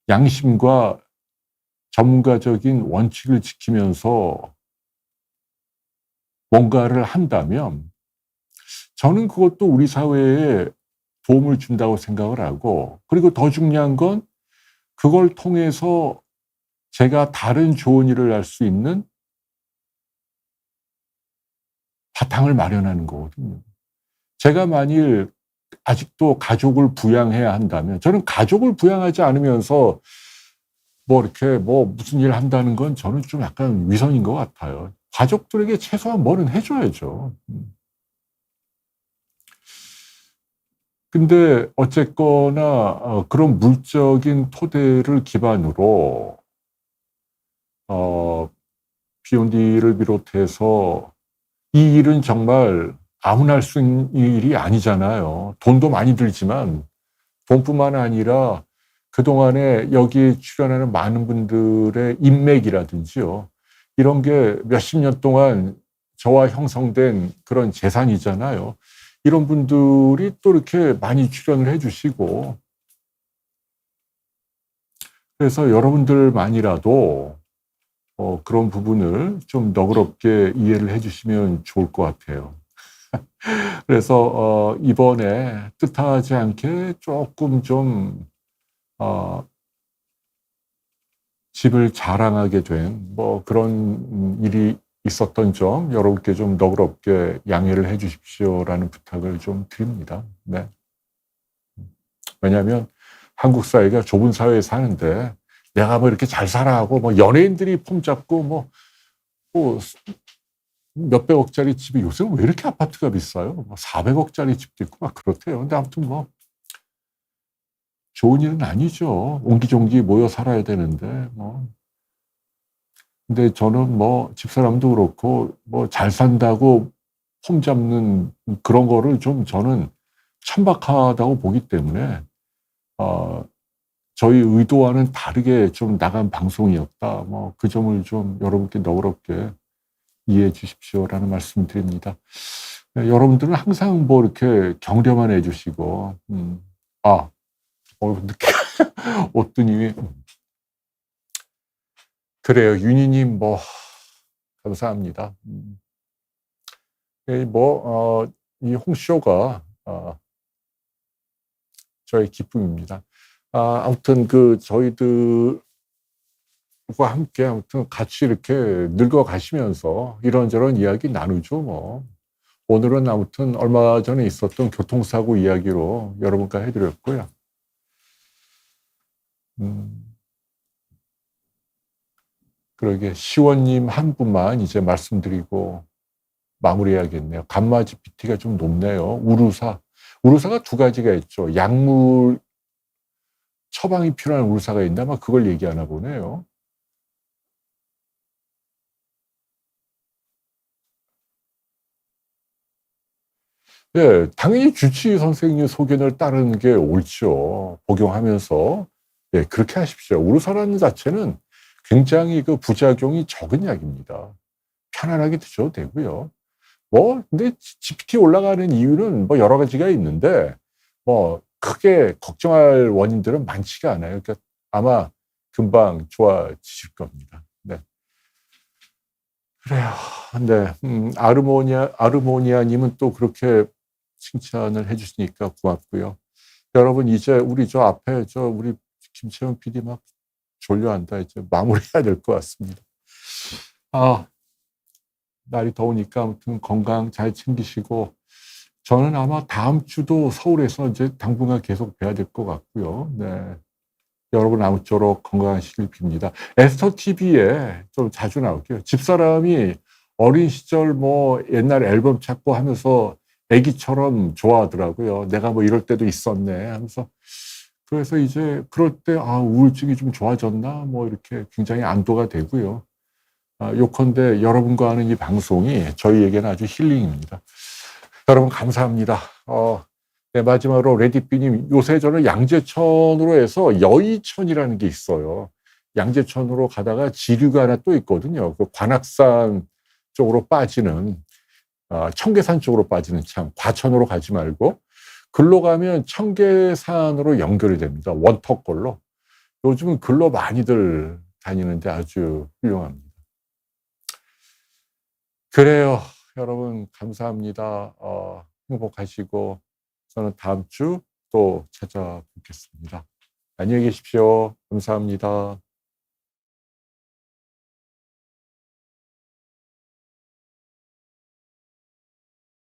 양심과 전문가적인 원칙을 지키면서 뭔가를 한다면 저는 그것도 우리 사회에 도움을 준다고 생각을 하고 그리고 더 중요한 건 그걸 통해서 제가 다른 좋은 일을 할 수 있는 바탕을 마련하는 거거든요. 제가 만일 아직도 가족을 부양해야 한다면 저는 가족을 부양하지 않으면서 뭐 이렇게 뭐 무슨 일을 한다는 건 저는 좀 약간 위선인 것 같아요. 가족들에게 최소한 뭐는 해줘야죠. 근데 어쨌거나 그런 물적인 토대를 기반으로 B&D를 비롯해서 이 일은 정말 아무나 할 수 있는 일이 아니잖아요. 돈도 많이 들지만 돈뿐만 아니라 그동안에 여기 출연하는 많은 분들의 인맥이라든지요. 이런 게 몇십 년 동안 저와 형성된 그런 재산이잖아요. 이런 분들이 또 이렇게 많이 출연을 해 주시고 그래서 여러분들만이라도 그런 부분을 좀 너그럽게 이해를 해 주시면 좋을 것 같아요. 그래서 이번에 뜻하지 않게 조금 좀 집을 자랑하게 된 뭐 그런 일이 있었던 점 여러분께 좀 너그럽게 양해를 해 주십시오라는 부탁을 좀 드립니다. 네. 왜냐하면 한국 사회가 좁은 사회에 사는데 내가 뭐 이렇게 잘 살아 하고 뭐 연예인들이 폼 잡고 뭐 몇백억짜리 집이 요새는 왜 이렇게 아파트가 비싸요? 뭐 400억짜리 집도 있고 막 그렇대요. 근데 아무튼 뭐 좋은 일은 아니죠. 옹기종기 모여 살아야 되는데 뭐. 근데 저는 뭐 집사람도 그렇고 뭐 잘 산다고 폼 잡는 그런 거를 좀 저는 천박하다고 보기 때문에 저희 의도와는 다르게 좀 나간 방송이었다. 뭐 그 점을 좀 여러분께 너그럽게 이해해 주십시오라는 말씀 드립니다. 여러분들은 항상 뭐 이렇게 격려만 해 주시고 늦게 오뚜님이 그래요. 윤희님 뭐 감사합니다. 이 홍쇼가 저의 기쁨입니다. 아무튼 저희들과 함께 아무튼 같이 이렇게 늙어가시면서 이런저런 이야기 나누죠, 뭐. 오늘은 아무튼 얼마 전에 있었던 교통사고 이야기로 여러분과 해드렸고요. 그러게 시원님 한 분만 이제 말씀드리고 마무리해야겠네요. 감마 GPT가 좀 높네요. 우루사가 두 가지가 있죠. 약물 처방이 필요한 우루사가 있나 아마 그걸 얘기하나 보네요. 예, 당연히 주치의 선생님 소견을 따르는 게 옳죠. 복용하면서. 예, 그렇게 하십시오. 우루사라는 자체는 굉장히 그 부작용이 적은 약입니다. 편안하게 드셔도 되고요. 근데 GPT 올라가는 이유는 뭐 여러 가지가 있는데, 뭐, 크게 걱정할 원인들은 많지가 않아요. 그러니까 아마 금방 좋아지실 겁니다. 네. 그래요. 네. 아르모니아님은 또 그렇게 칭찬을 해주시니까 고맙고요. 여러분, 이제 우리 저 앞에 우리 김채원 PD 막 졸려한다. 이제 마무리해야 될 것 같습니다. 날이 더우니까 아무튼 건강 잘 챙기시고, 저는 아마 다음 주도 서울에서 이제 당분간 계속 뵈야 될 것 같고요. 네. 여러분 아무쪼록 건강하시길 빕니다. 에스터 TV에 좀 자주 나올게요. 집사람이 어린 시절 뭐 옛날 앨범 찾고 하면서 애기처럼 좋아하더라고요. 내가 뭐 이럴 때도 있었네 하면서. 그래서 이제 그럴 때 우울증이 좀 좋아졌나 뭐 이렇게 굉장히 안도가 되고요. 요컨대 여러분과 하는 이 방송이 저희에게는 아주 힐링입니다. 여러분 감사합니다. 네, 마지막으로 레디피님, 요새 저는 양재천으로 해서 여의천이라는 게 있어요. 양재천으로 가다가 지류가 하나 또 있거든요. 그 관악산 쪽으로 빠지는, 청계산 쪽으로 빠지는 참, 과천으로 가지 말고, 글로 가면 청계산으로 연결이 됩니다. 원터걸로. 요즘은 글로 많이들 다니는데 아주 훌륭합니다. 그래요. 여러분, 감사합니다. 행복하시고, 저는 다음 주 또 찾아뵙겠습니다. 안녕히 계십시오. 감사합니다.